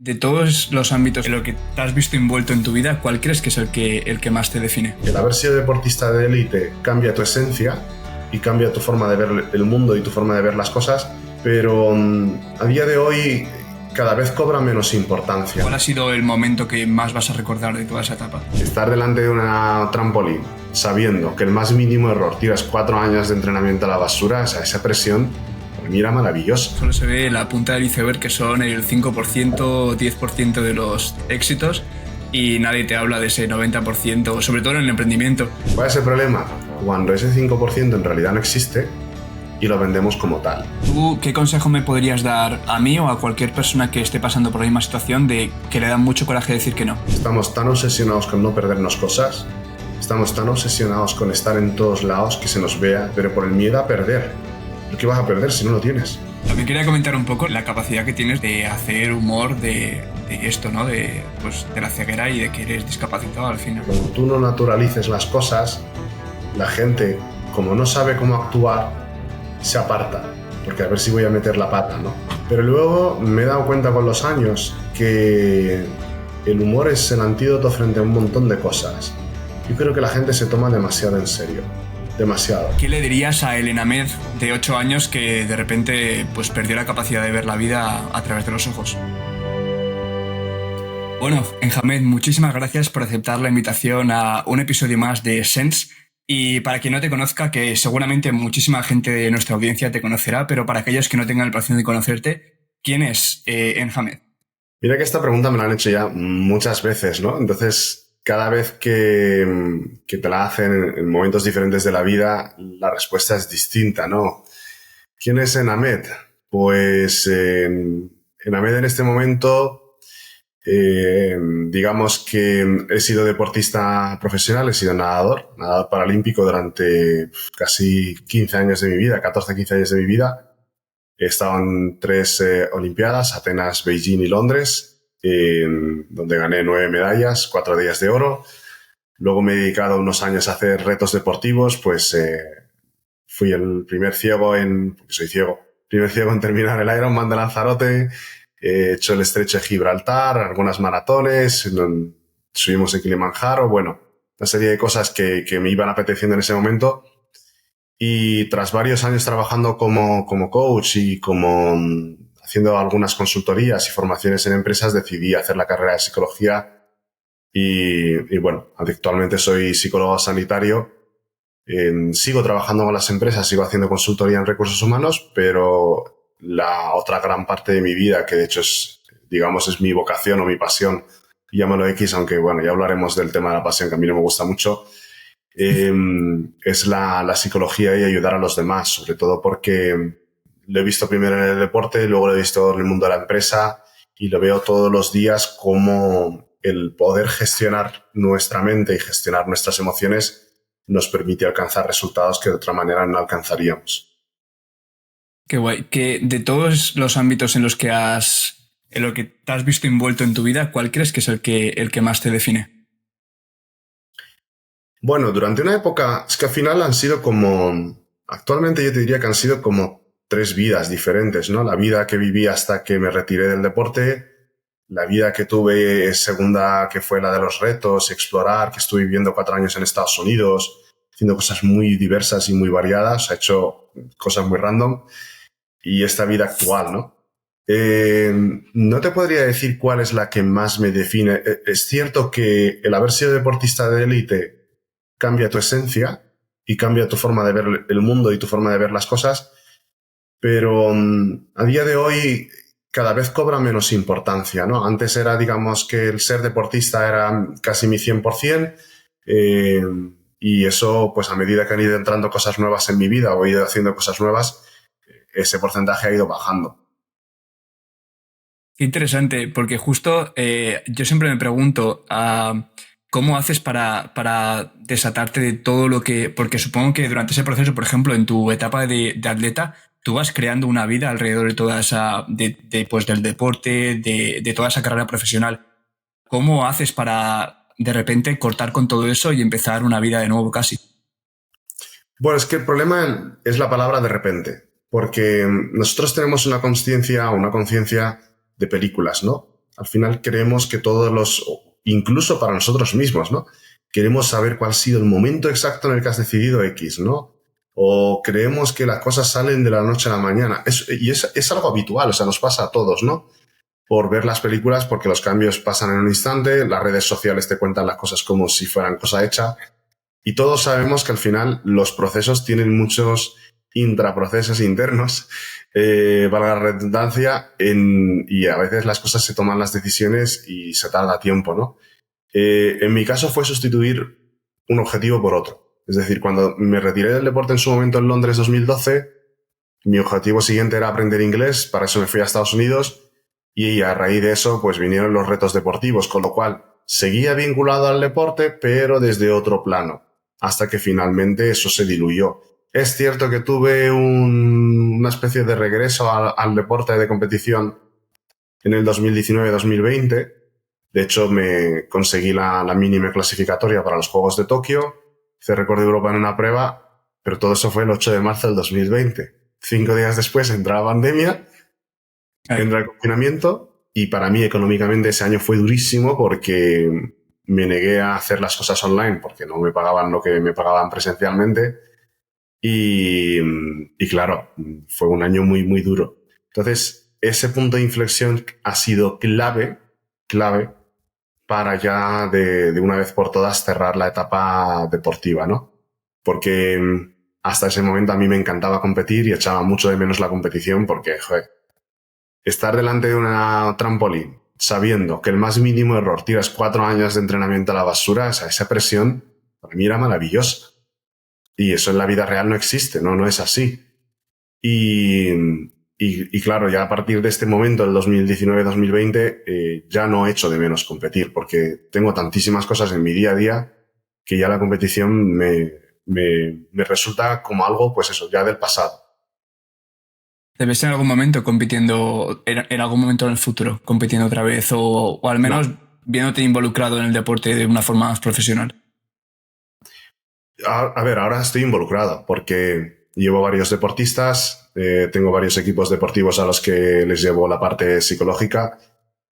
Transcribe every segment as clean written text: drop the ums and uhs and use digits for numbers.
De todos los ámbitos en los que te has visto envuelto en tu vida, ¿cuál crees que es el que más te define? El haber sido deportista de élite cambia tu esencia y cambia tu forma de ver el mundo y tu forma de ver las cosas, pero a día de hoy cada vez cobra menos importancia. ¿Cuál ha sido el momento que más vas a recordar de toda esa etapa? Estar delante de una trampolín sabiendo que el más mínimo error tiras 4 años de entrenamiento a la basura, o sea, esa presión para mí era maravillosa. Solo se ve la punta del iceberg, que son el 5% o 10% de los éxitos, y nadie te habla de ese 90%, sobre todo en el emprendimiento. ¿Cuál es el problema? Cuando ese 5% en realidad no existe y lo vendemos como tal. ¿Tú qué consejo me podrías dar a mí o a cualquier persona que esté pasando por la misma situación de que le da mucho coraje decir que no? Estamos tan obsesionados con no perdernos cosas, estamos tan obsesionados con estar en todos lados que se nos vea, pero por el miedo a perder. ¿Por qué vas a perder si no lo tienes? También quería comentar un poco la capacidad que tienes de hacer humor de esto, ¿no? De la ceguera y de que eres discapacitado al final. Cuando tú no naturalices las cosas, la gente, como no sabe cómo actuar, se aparta, porque a ver si voy a meter la pata, ¿no? Pero luego me he dado cuenta con los años que el humor es el antídoto frente a un montón de cosas. Yo creo que la gente se toma demasiado en serio. Demasiado. ¿Qué le dirías a Elena Med, de 8 años, que de repente pues, perdió la capacidad de ver la vida a través de los ojos? Bueno, Enhamed, muchísimas gracias por aceptar la invitación a un episodio más de Sense. Y para quien no te conozca, que seguramente muchísima gente de nuestra audiencia te conocerá, pero para aquellos que no tengan el placer de conocerte, ¿quién es Enhamed? Mira que esta pregunta me la han hecho ya muchas veces, ¿no? Entonces, cada vez que te la hacen en momentos diferentes de la vida, la respuesta es distinta, ¿no? ¿Quién es Enhamed? Pues Enhamed en este momento, digamos que he sido deportista profesional, he sido nadador paralímpico durante casi 15 años de mi vida, 14, 15 años de mi vida. He estado en 3 Olimpiadas, Atenas, Beijing y Londres, donde gané 9 medallas, 4 de ellas de oro. Luego me he dedicado unos años a hacer retos deportivos, pues fui el primer ciego porque soy ciego, primer ciego en terminar el Ironman de Lanzarote, he hecho el estrecho de Gibraltar, algunas maratones, subimos en Kilimanjaro, bueno, una serie de cosas que me iban apeteciendo en ese momento. Y tras varios años trabajando como coach y haciendo algunas consultorías y formaciones en empresas, decidí hacer la carrera de psicología y bueno, actualmente soy psicólogo sanitario. Sigo trabajando con las empresas, sigo haciendo consultoría en recursos humanos, pero la otra gran parte de mi vida, que de hecho es mi vocación o mi pasión, llámalo X, aunque bueno, ya hablaremos del tema de la pasión, que a mí no me gusta mucho, es la psicología y ayudar a los demás, sobre todo porque lo he visto primero en el deporte, luego lo he visto en el mundo de la empresa y lo veo todos los días como el poder gestionar nuestra mente y gestionar nuestras emociones nos permite alcanzar resultados que de otra manera no alcanzaríamos. Qué guay. Que de todos los ámbitos en los que te has visto envuelto en tu vida, ¿cuál crees que es el que más te define? Bueno, durante una época, es que al final actualmente yo te diría que han sido como 3 vidas diferentes, ¿no? La vida que viví hasta que me retiré del deporte, la vida que tuve segunda, que fue la de los retos, explorar, que estuve viviendo 4 años en Estados Unidos, haciendo cosas muy diversas y muy variadas, he hecho cosas muy random, y esta vida actual, ¿no? No te podría decir cuál es la que más me define. Es cierto que el haber sido deportista de élite cambia tu esencia y cambia tu forma de ver el mundo y tu forma de ver las cosas, pero a día de hoy cada vez cobra menos importancia, ¿no? Antes era, digamos, que el ser deportista era casi mi 100%, y eso, pues a medida que han ido entrando cosas nuevas en mi vida o he ido haciendo cosas nuevas, ese porcentaje ha ido bajando. Qué interesante, porque justo yo siempre me pregunto cómo haces para desatarte de todo lo que... Porque supongo que durante ese proceso, por ejemplo, en tu etapa de atleta, tú vas creando una vida alrededor de toda esa... pues del deporte, de toda esa carrera profesional. ¿Cómo haces para de repente cortar con todo eso y empezar una vida de nuevo casi? Bueno, es que el problema es la palabra de repente, porque nosotros tenemos una conciencia de películas, ¿no? Al final creemos que incluso para nosotros mismos, ¿no? Queremos saber cuál ha sido el momento exacto en el que has decidido X, ¿no? O creemos que las cosas salen de la noche a la mañana. Es algo habitual, o sea, nos pasa a todos, ¿no? Por ver las películas, porque los cambios pasan en un instante, las redes sociales te cuentan las cosas como si fueran cosa hecha, y todos sabemos que al final los procesos tienen muchos intraprocesos internos, para la redundancia, y a veces las cosas se toman las decisiones y se tarda tiempo, ¿no? En mi caso fue sustituir un objetivo por otro. Es decir, cuando me retiré del deporte en su momento en Londres 2012, mi objetivo siguiente era aprender inglés, para eso me fui a Estados Unidos y a raíz de eso pues vinieron los retos deportivos, con lo cual seguía vinculado al deporte pero desde otro plano, hasta que finalmente eso se diluyó. Es cierto que tuve una especie de regreso al deporte de competición en el 2019-2020. De hecho, me conseguí la mínima clasificatoria para los Juegos de Tokio, hice récord de Europa en una prueba, pero todo eso fue el 8 de marzo del 2020. 5 días después entra la pandemia, entra el confinamiento, y para mí económicamente ese año fue durísimo porque me negué a hacer las cosas online porque no me pagaban lo que me pagaban presencialmente. Y claro, fue un año muy, muy duro. Entonces, ese punto de inflexión ha sido clave para ya de una vez por todas cerrar la etapa deportiva, ¿no? Porque hasta ese momento a mí me encantaba competir y echaba mucho de menos la competición porque, joder, estar delante de una trampolín sabiendo que el más mínimo error tiras 4 años de entrenamiento a la basura, o sea, esa presión para mí era maravillosa. Y eso en la vida real no existe, no es así. Y claro, ya a partir de este momento, el 2019-2020, ya no echo de menos competir, porque tengo tantísimas cosas en mi día a día que ya la competición me resulta como algo, pues eso, ya del pasado. ¿Te ves en algún momento compitiendo, en algún momento en el futuro, compitiendo otra vez o al menos viéndote involucrado en el deporte de una forma más profesional? A ver, ahora estoy involucrado porque llevo varios deportistas, tengo varios equipos deportivos a los que les llevo la parte psicológica.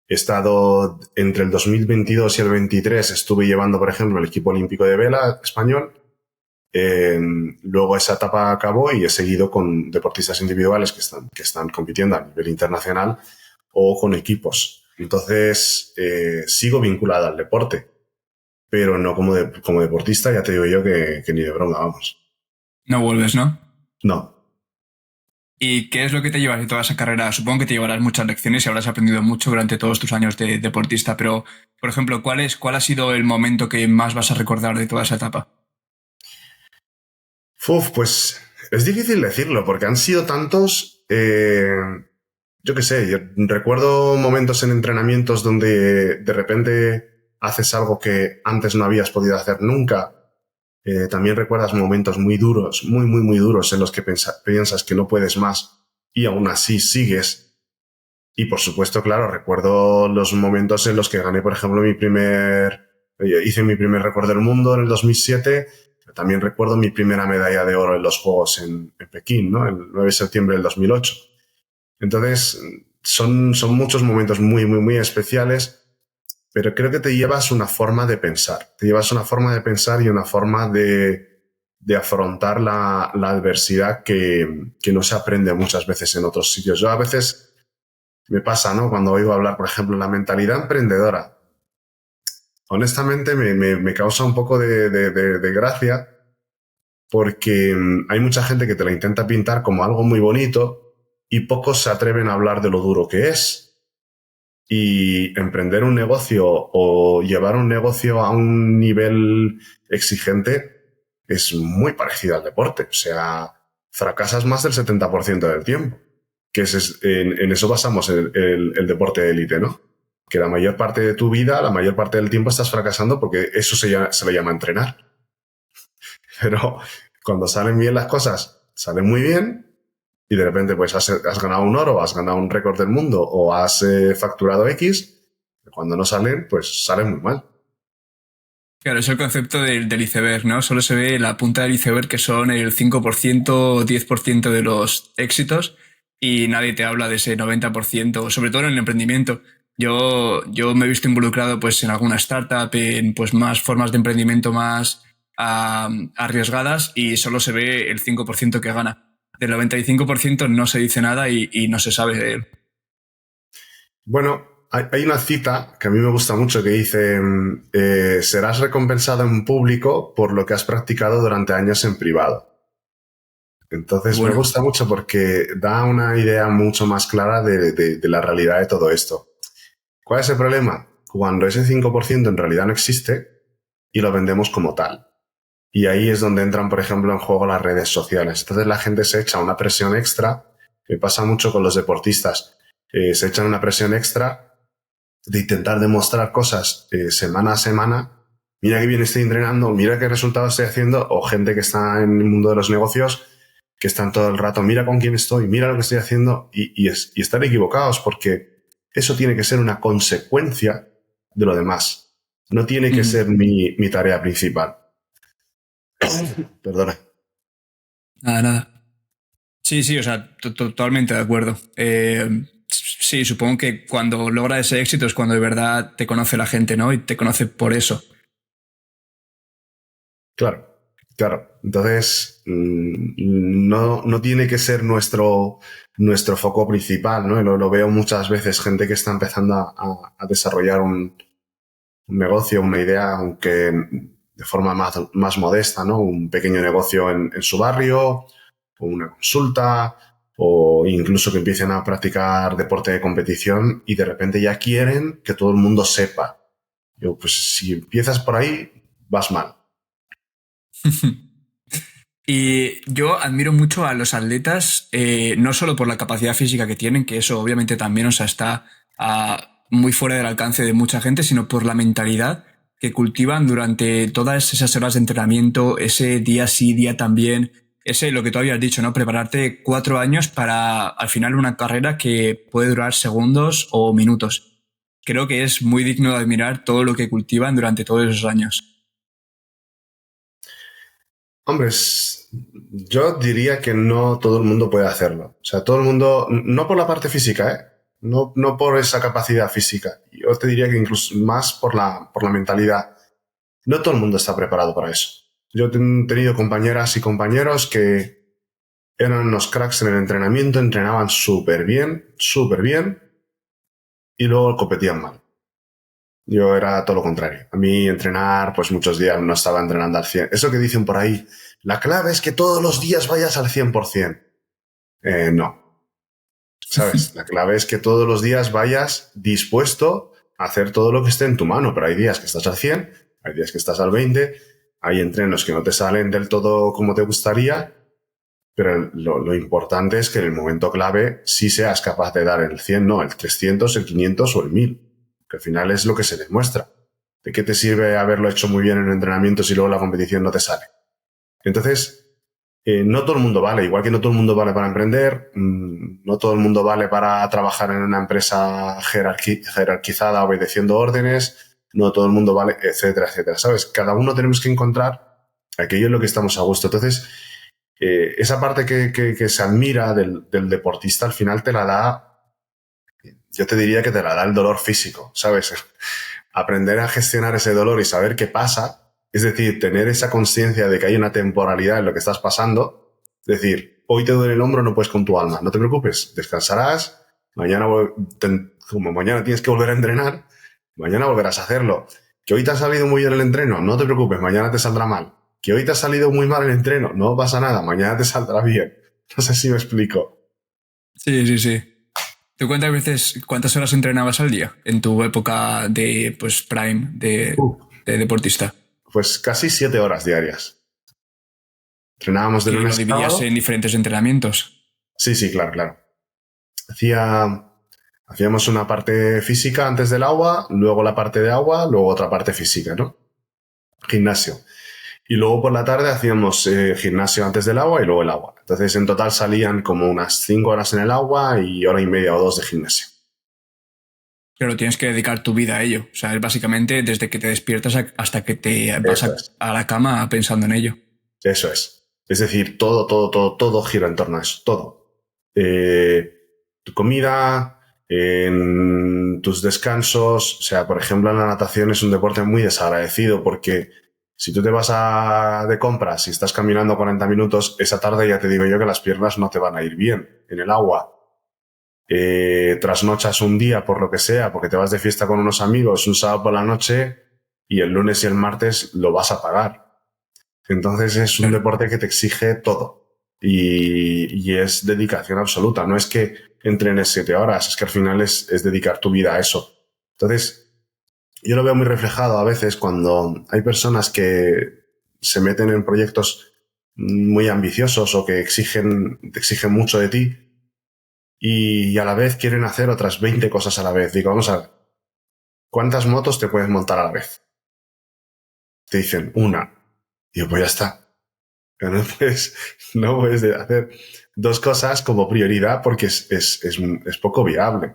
He estado entre el 2022 y el 23, estuve llevando, por ejemplo, el equipo olímpico de vela español. Luego esa etapa acabó y he seguido con deportistas individuales que están compitiendo a nivel internacional o con equipos. Entonces, sigo vinculado al deporte, pero no como deportista, ya te digo yo que ni de broma, vamos. No vuelves, ¿no? No. ¿Y qué es lo que te llevas de toda esa carrera? Supongo que te llevarás muchas lecciones y habrás aprendido mucho durante todos tus años de deportista, pero, por ejemplo, ¿cuál ha sido el momento que más vas a recordar de toda esa etapa? Pues es difícil decirlo porque han sido tantos. Yo qué sé, yo recuerdo momentos en entrenamientos donde de repente haces algo que antes no habías podido hacer nunca. También recuerdas momentos muy duros, muy, muy, muy duros en los que piensas que no puedes más y aún así sigues. Y por supuesto, claro, recuerdo los momentos en los que gané, por ejemplo, hice mi primer récord del mundo en el 2007. También recuerdo mi primera medalla de oro en los Juegos en Pekín, ¿no? El 9 de septiembre del 2008. Entonces, son muchos momentos muy, muy, muy especiales, pero creo que te llevas una forma de pensar. Te llevas una forma de pensar y una forma de afrontar la adversidad que no se aprende muchas veces en otros sitios. Yo a veces me pasa, ¿no? Cuando oigo hablar, por ejemplo, la mentalidad emprendedora. Honestamente, me causa un poco de gracia porque hay mucha gente que te la intenta pintar como algo muy bonito y pocos se atreven a hablar de lo duro que es. Y emprender un negocio o llevar un negocio a un nivel exigente es muy parecido al deporte. O sea, fracasas más del 70% del tiempo. Que en eso basamos el deporte de élite, ¿no? Que la mayor parte de tu vida, la mayor parte del tiempo estás fracasando porque eso se le llama entrenar. Pero cuando salen bien las cosas, salen muy bien y de repente pues has ganado un oro, has ganado un récord del mundo o has facturado X, cuando no salen, pues salen muy mal. Claro, es el concepto del iceberg, ¿no? Solo se ve la punta del iceberg, que son el 5% o 10% de los éxitos, y nadie te habla de ese 90%, sobre todo en el emprendimiento. Yo me he visto involucrado pues en alguna startup, en pues más formas de emprendimiento más arriesgadas y solo se ve el 5% que gana. Del 95% no se dice nada y no se sabe de él. Bueno, hay una cita que a mí me gusta mucho que dice, serás recompensado en público por lo que has practicado durante años en privado. Qué Entonces me bueno. gusta mucho porque da una idea mucho más clara de la realidad de todo esto. ¿Cuál es el problema? Cuando ese 5% en realidad no existe y lo vendemos como tal. Y ahí es donde entran, por ejemplo, en juego las redes sociales. Entonces la gente se echa una presión extra, que pasa mucho con los deportistas. Se echan una presión extra de intentar demostrar cosas semana a semana. Mira qué bien estoy entrenando, mira qué resultados estoy haciendo. O gente que está en el mundo de los negocios, que están todo el rato, mira con quién estoy, mira lo que estoy haciendo. Y estar equivocados porque eso tiene que ser una consecuencia de lo demás. No tiene que Ujú. ser mi tarea principal. Perdona. Nada, nada. Sí, sí, o sea, totalmente de acuerdo. Sí, supongo que cuando logra ese éxito es cuando de verdad te conoce la gente, ¿no? Y te conoce por eso. Claro, claro. Entonces, no tiene que ser nuestro foco principal, ¿no? Y lo veo muchas veces, gente que está empezando a desarrollar un negocio, una idea, aunque de forma más modesta, ¿no? Un pequeño negocio en su barrio, o una consulta, o incluso que empiecen a practicar deporte de competición y de repente ya quieren que todo el mundo sepa. Yo, pues si empiezas por ahí, vas mal. Y yo admiro mucho a los atletas, no solo por la capacidad física que tienen, que eso obviamente también, o sea, está muy fuera del alcance de mucha gente, sino por la mentalidad que cultivan durante todas esas horas de entrenamiento, ese día sí, día también, ese, lo que tú habías dicho, ¿no? Prepararte 4 años para al final una carrera que puede durar segundos o minutos. Creo que es muy digno de admirar todo lo que cultivan durante todos esos años. Hombre, yo diría que no todo el mundo puede hacerlo. O sea, todo el mundo, no por la parte física, ¿eh? No por esa capacidad física. Yo te diría que incluso más por la mentalidad. No todo el mundo está preparado para eso. Yo he tenido compañeras y compañeros que eran unos cracks en el entrenamiento, entrenaban súper bien, y luego competían mal. Yo era todo lo contrario. A mí entrenar, pues muchos días no estaba entrenando al 100. Eso que dicen por ahí, la clave es que todos los días vayas al 100%. No, ¿sabes? La clave es que todos los días vayas dispuesto a hacer todo lo que esté en tu mano, pero hay días que estás al 100, hay días que estás al 20, hay entrenos que no te salen del todo como te gustaría, pero lo importante es que en el momento clave sí seas capaz de dar el 100, no, el 300, el 500 o el 1000, que al final es lo que se demuestra. ¿De qué te sirve haberlo hecho muy bien en entrenamientos y luego la competición no te sale? Entonces, no todo el mundo vale, igual que no todo el mundo vale para emprender, no todo el mundo vale para trabajar en una empresa jerarquizada obedeciendo órdenes, no todo el mundo vale, etcétera, etcétera. ¿Sabes? Cada uno tenemos que encontrar aquello en lo que estamos a gusto. Entonces, esa parte que se admira del deportista al final te la da, yo te diría que te la da el dolor físico, ¿sabes? Aprender a gestionar ese dolor y saber qué pasa, es decir, tener esa conciencia de que hay una temporalidad en lo que estás pasando, es decir, hoy te duele el hombro, no puedes con tu alma, no te preocupes, descansarás, mañana, como mañana tienes que volver a entrenar, mañana volverás a hacerlo. Que hoy te ha salido muy bien el entreno, no te preocupes, mañana te saldrá mal. Que hoy te ha salido muy mal el entreno, no pasa nada, mañana te saldrá bien. No sé si me explico. Sí, sí, sí. ¿Tú cuántas veces, cuántas horas entrenabas al día en tu época de pues prime Uh, de deportista? pues casi 7 horas diarias. Entrenábamos de Que lo lunes a dividías sábado. en diferentes entrenamientos. Sí, sí, claro, claro. Hacíamos una parte física antes del agua, luego la parte de agua, luego otra parte física, ¿no? Gimnasio. Y luego por la tarde hacíamos gimnasio antes del agua y luego el agua. Entonces en total salían como unas 5 horas en el agua y hora y media o dos de gimnasio. Pero tienes que dedicar tu vida a ello. O sea, es básicamente desde que te despiertas hasta que te vas Eso es. a la cama pensando en ello. Eso es. Es decir, todo gira en torno a eso. Todo. Tu comida, en tus descansos. O sea, por ejemplo, la natación es un deporte muy desagradecido porque si tú te vas de compras y estás caminando 40 minutos, esa tarde ya te digo yo que las piernas no te van a ir bien en el agua. Trasnochas un día por lo que sea, porque te vas de fiesta con unos amigos un sábado por la noche y el lunes y el martes lo vas a pagar. Entonces es un deporte que te exige todo y es dedicación absoluta. No es que entrenes 7 horas, es que al final es dedicar tu vida a eso. Entonces, yo lo veo muy reflejado a veces cuando hay personas que se meten en proyectos muy ambiciosos o que te exigen mucho de ti y a la vez quieren hacer otras 20 cosas a la vez. Digo, vamos a ver, ¿cuántas motos te puedes montar a la vez? Te dicen, una. Y yo, pues ya está. Pero no puedes hacer 2 cosas como prioridad porque es poco viable.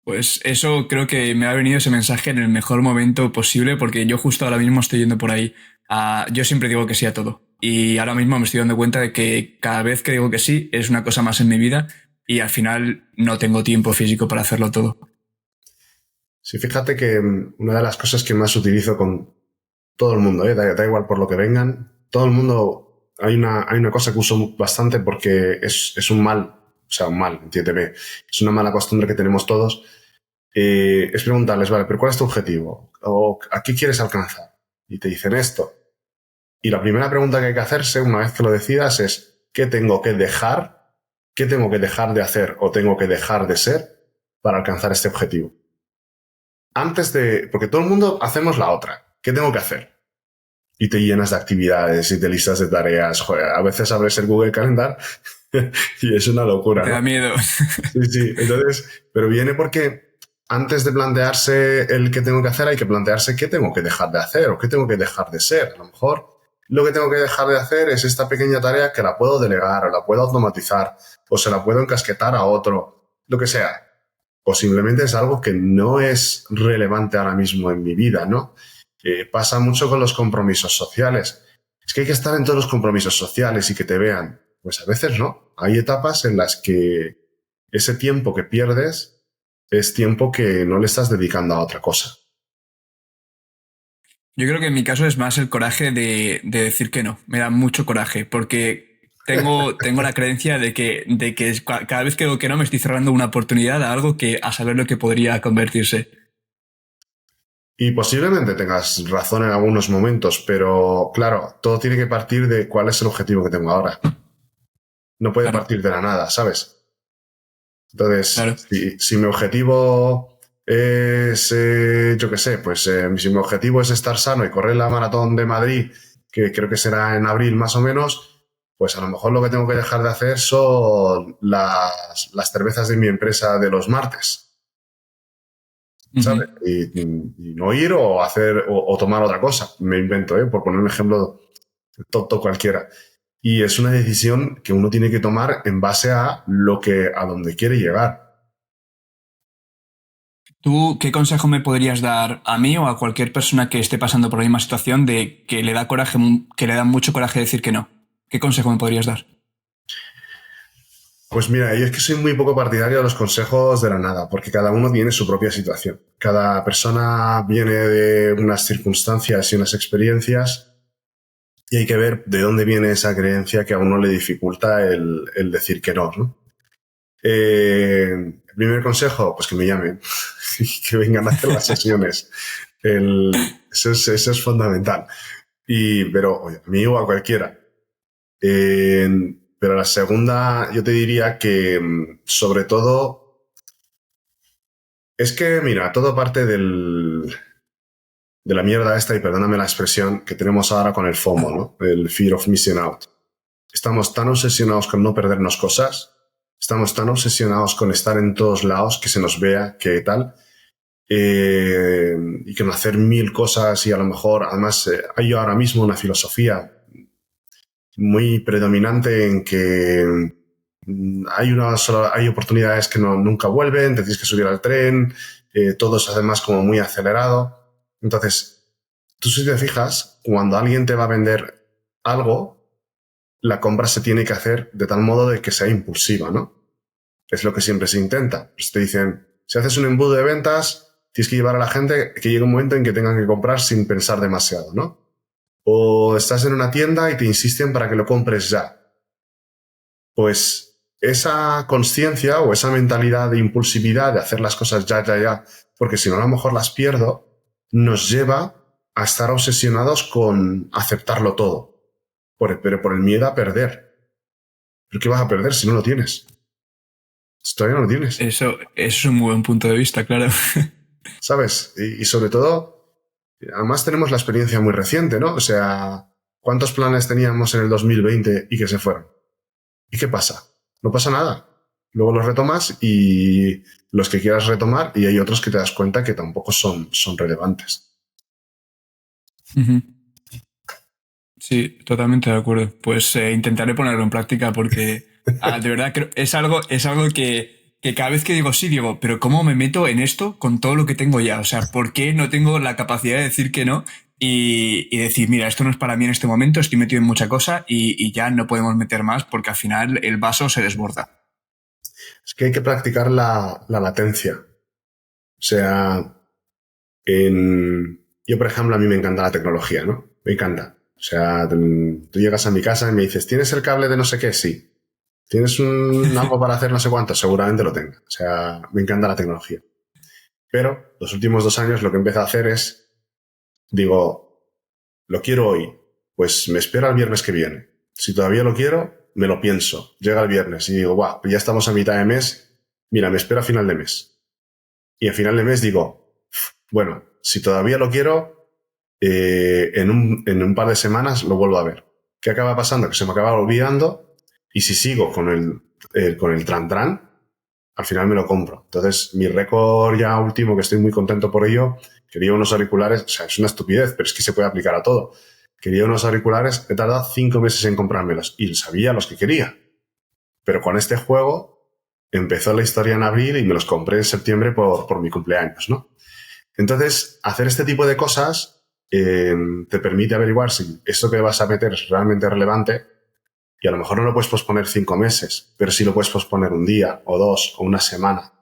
Pues eso creo que me ha venido ese mensaje en el mejor momento posible porque yo justo ahora mismo estoy yendo por ahí. Yo siempre digo que sí a todo. Y ahora mismo me estoy dando cuenta de que cada vez que digo que sí es una cosa más en mi vida y al final no tengo tiempo físico para hacerlo todo. Sí, fíjate que una de las cosas que más utilizo con todo el mundo, da igual por lo que vengan, todo el mundo, hay una cosa que uso bastante porque es un mal, o sea, un mal, entiéndeme, es una mala costumbre que tenemos todos, es preguntarles, vale, pero ¿cuál es tu objetivo? ¿O a qué quieres alcanzar? Y te dicen esto. Y la primera pregunta que hay que hacerse una vez que lo decidas es, ¿qué tengo que dejar? ¿Qué tengo que dejar de hacer o tengo que dejar de ser para alcanzar este objetivo? Porque todo el mundo hacemos la otra. ¿Qué tengo que hacer? Y te llenas de actividades y de listas de tareas. Joder, a veces abres el Google Calendar y es una locura, Te da ¿no? miedo. Sí, sí. Entonces, pero viene porque antes de plantearse el qué tengo que hacer, hay que plantearse qué tengo que dejar de hacer o qué tengo que dejar de ser. A lo mejor lo que tengo que dejar de hacer es esta pequeña tarea que la puedo delegar o la puedo automatizar o se la puedo encasquetar a otro, lo que sea. O simplemente es algo que no es relevante ahora mismo en mi vida, ¿no? Pasa mucho con los compromisos sociales. Es que hay que estar en todos los compromisos sociales y que te vean. Pues a veces no. Hay etapas en las que ese tiempo que pierdes es tiempo que no le estás dedicando a otra cosa. Yo creo que en mi caso es más el coraje de decir que no. Me da mucho coraje porque tengo la creencia de que cada vez que digo que no me estoy cerrando una oportunidad a algo que a saber lo que podría convertirse. Y posiblemente tengas razón en algunos momentos, pero claro, todo tiene que partir de cuál es el objetivo que tengo ahora. No puede Claro, partir de la nada, ¿sabes? Entonces, claro. si mi objetivo es, yo qué sé, pues si mi objetivo es estar sano y correr la maratón de Madrid, que creo que será en abril más o menos, pues a lo mejor lo que tengo que dejar de hacer son las cervezas de mi empresa de los martes, Ujú. ¿sabes? Y no ir o hacer o tomar otra cosa. Me invento, por poner un ejemplo tonto cualquiera. Y es una decisión que uno tiene que tomar en base a a donde quiere llegar. ¿Tú qué consejo me podrías dar a mí o a cualquier persona que esté pasando por la misma situación de que le da coraje, que le da mucho coraje decir que no? ¿Qué consejo me podrías dar? Pues mira, yo es que soy muy poco partidario de los consejos de la nada, porque cada uno tiene su propia situación. Cada persona viene de unas circunstancias y unas experiencias y hay que ver de dónde viene esa creencia que a uno le dificulta el decir que no, ¿no? El primer consejo, pues que me llamen y que vengan a hacer las sesiones. Eso es fundamental. Pero oye, a mí o a cualquiera. Pero la segunda, yo te diría que sobre todo es que, mira, todo parte de la mierda esta, y perdóname la expresión, que tenemos ahora con el FOMO, ¿no? El Fear of Missing Out. Estamos tan obsesionados con no perdernos cosas, estamos tan obsesionados con estar en todos lados, que se nos vea, que tal, y con hacer 1000 cosas y a lo mejor, además, hay ahora mismo una filosofía muy predominante en que hay oportunidades que nunca vuelven, te tienes que subir al tren, todo se hace más como muy acelerado. Entonces, tú si te fijas, cuando alguien te va a vender algo, la compra se tiene que hacer de tal modo de que sea impulsiva, ¿no? Es lo que siempre se intenta. Pues te dicen, si haces un embudo de ventas, tienes que llevar a la gente que llegue un momento en que tengan que comprar sin pensar demasiado, ¿no? O estás en una tienda y te insisten para que lo compres ya. Pues esa consciencia o esa mentalidad de impulsividad de hacer las cosas ya, porque si no a lo mejor las pierdo, nos lleva a estar obsesionados con aceptarlo todo, pero por el miedo a perder. ¿Pero qué vas a perder si no lo tienes? Si todavía no lo tienes. Eso es un muy buen punto de vista, claro. ¿Sabes? Y sobre todo, además tenemos la experiencia muy reciente, ¿no? O sea, ¿cuántos planes teníamos en el 2020 y que se fueron? ¿Y qué pasa? No pasa nada. Luego los retomas y los que quieras retomar, y hay otros que te das cuenta que tampoco son relevantes. Ujú. Sí, totalmente de acuerdo. Pues intentaré ponerlo en práctica porque de verdad creo, es algo que cada vez que digo sí, digo, pero ¿cómo me meto en esto con todo lo que tengo ya? O sea, ¿por qué no tengo la capacidad de decir que no y decir, mira, esto no es para mí en este momento, estoy metido en mucha cosa y ya no podemos meter más porque al final el vaso se desborda? Es que hay que practicar la latencia. O sea, yo, por ejemplo, a mí me encanta la tecnología, ¿no? Me encanta. O sea, tú llegas a mi casa y me dices, ¿tienes el cable de no sé qué? Sí. ¿Tienes algo para hacer no sé cuánto? Seguramente lo tenga. O sea, me encanta la tecnología. Pero los últimos 2 años lo que empecé a hacer es, digo, lo quiero hoy, pues me espero al viernes que viene. Si todavía lo quiero, me lo pienso. Llega el viernes y digo, guau, pues ya estamos a mitad de mes, mira, me espero a final de mes. Y a final de mes digo, bueno, si todavía lo quiero, en un par de semanas lo vuelvo a ver. ¿Qué acaba pasando? Que se me acaba olvidando y si sigo con el tran, al final me lo compro. Entonces, mi récord ya último, que estoy muy contento por ello, quería unos auriculares, o sea, es una estupidez, pero es que se puede aplicar a todo. Quería unos auriculares, he tardado 5 meses en comprármelos y sabía los que quería. Pero con este juego empezó la historia en abril y me los compré en septiembre por mi cumpleaños, ¿no? Entonces, hacer este tipo de cosas te permite averiguar si esto que vas a meter es realmente relevante y a lo mejor no lo puedes posponer 5 meses, pero sí lo puedes posponer un día o 2 o una semana.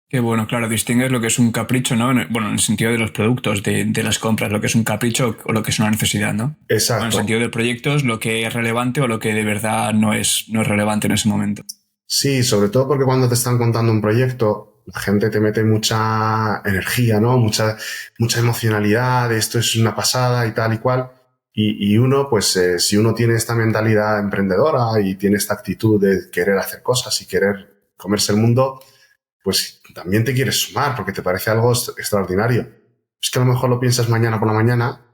Que bueno, claro, distingues lo que es un capricho, ¿no? Bueno, en el sentido de los productos, de las compras, lo que es un capricho o lo que es una necesidad, ¿no? O en el Exacto. sentido de proyectos, lo que es relevante o lo que de verdad no es relevante en ese momento. Sí, sobre todo porque cuando te están contando un proyecto, la gente te mete mucha energía, ¿no? Mucha emocionalidad, esto es una pasada y tal y cual. Y uno, pues, si uno tiene esta mentalidad emprendedora y tiene esta actitud de querer hacer cosas y querer comerse el mundo, pues también te quieres sumar porque te parece algo extraordinario. Es que a lo mejor lo piensas mañana por la mañana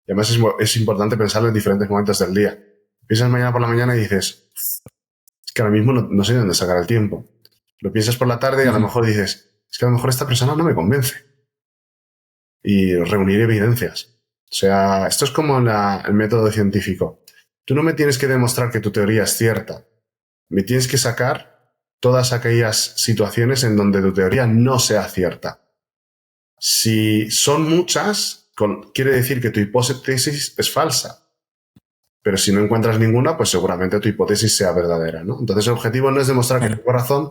y además es importante pensarlo en diferentes momentos del día. Piensas mañana por la mañana y dices, es que ahora mismo no sé de dónde sacar el tiempo. Lo piensas por la tarde y a lo Ujú. mejor dices, es que a lo mejor esta persona no me convence. Y reunir evidencias. O sea, esto es como el método científico. Tú no me tienes que demostrar que tu teoría es cierta. Me tienes que sacar todas aquellas situaciones en donde tu teoría no sea cierta. Si son muchas, quiere decir que tu hipótesis es falsa. Pero si no encuentras ninguna, pues seguramente tu hipótesis sea verdadera, ¿no? Entonces el objetivo no es demostrar que Claro. tengo razón,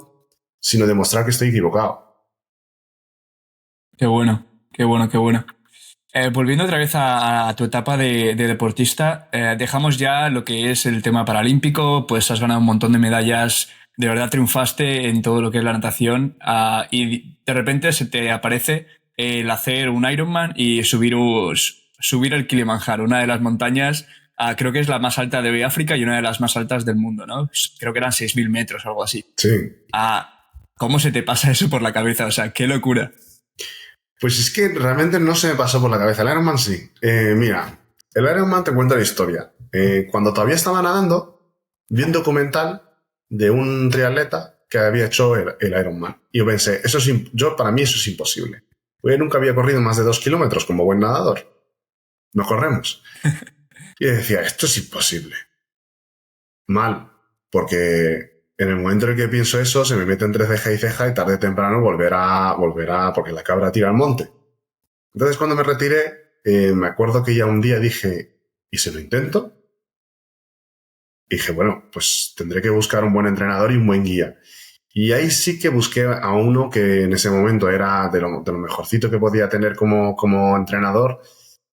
sino demostrar que estoy equivocado. Qué bueno, qué bueno, qué bueno. Volviendo otra vez a tu etapa de deportista, dejamos ya lo que es el tema paralímpico, pues has ganado un montón de medallas, de verdad triunfaste en todo lo que es la natación, y de repente se te aparece el hacer un Ironman y subir el Kilimanjaro, una de las montañas, creo que es la más alta de África y una de las más altas del mundo, ¿no? Creo que eran 6.000 metros, algo así. Sí. ¿Cómo se te pasa eso por la cabeza? O sea, qué locura. Pues es que realmente no se me pasó por la cabeza. El Ironman sí. Mira, el Ironman te cuenta la historia. Cuando todavía estaba nadando, vi un documental de un triatleta que había hecho el Ironman. Y yo pensé, para mí eso es imposible. Yo nunca había corrido más de 2 kilómetros como buen nadador. No corremos. Y decía, esto es imposible. Mal. Porque en el momento en el que pienso eso, se me mete entre ceja y ceja y tarde o temprano volverá, porque la cabra tira al monte. Entonces, cuando me retiré, me acuerdo que ya un día dije, ¿y si lo intento? Y dije, bueno, pues tendré que buscar un buen entrenador y un buen guía. Y ahí sí que busqué a uno que en ese momento era de lo mejorcito que podía tener como entrenador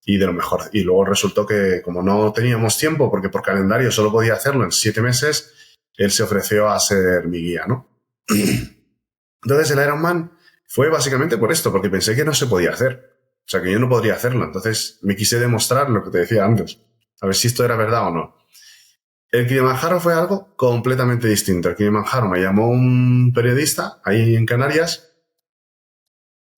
y de lo mejor. Y luego resultó que como no teníamos tiempo, porque por calendario solo podía hacerlo en 7 meses, él se ofreció a ser mi guía, ¿no? Entonces el Ironman fue básicamente por esto, porque pensé que no se podía hacer. O sea, que yo no podría hacerlo. Entonces me quise demostrar lo que te decía antes. A ver si esto era verdad o no. El Kilimanjaro fue algo completamente distinto. El Kilimanjaro me llamó un periodista ahí en Canarias.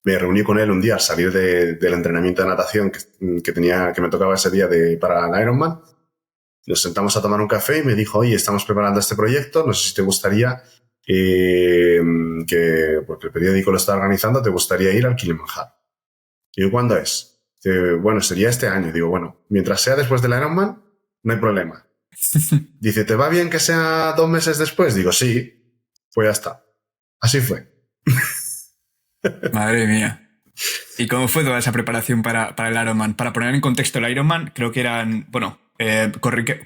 Me reuní con él un día al salir del entrenamiento de natación que me tocaba ese día para el Ironman. Nos sentamos a tomar un café y me dijo, oye, estamos preparando este proyecto, no sé si te gustaría porque el periódico lo está organizando, ¿te gustaría ir al Kilimanjaro? Digo, ¿cuándo es? Dice, bueno, sería este año. Digo, bueno, mientras sea después del Ironman, no hay problema. Dice, ¿te va bien que sea 2 meses después? Digo, sí, pues ya está. Así fue. Madre mía. ¿Y cómo fue toda esa preparación para el Ironman? Para poner en contexto el Ironman, creo que eran, bueno,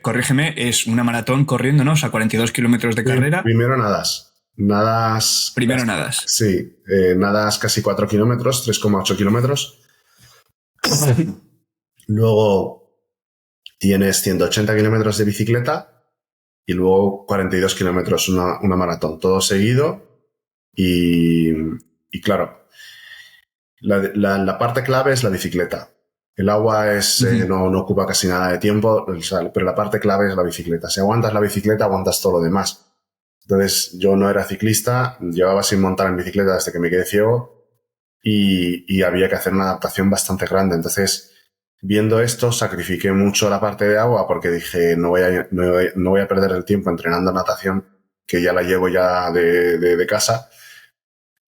corrígeme, es una maratón corriendo, ¿no? O sea, 42 kilómetros de carrera. Primero nadas. Primero nadas. Sí, nadas casi 4 kilómetros, 3,8 kilómetros. Luego tienes 180 kilómetros de bicicleta y luego 42 kilómetros una maratón. Todo seguido y claro, la parte clave es la bicicleta. El agua no ocupa casi nada de tiempo, pero la parte clave es la bicicleta. Si aguantas la bicicleta, aguantas todo lo demás. Entonces, yo no era ciclista, llevaba sin montar en bicicleta desde que me quedé ciego y había que hacer una adaptación bastante grande. Entonces, viendo esto, sacrifiqué mucho la parte de agua porque dije, no voy a perder el tiempo entrenando natación, que ya la llevo ya de casa.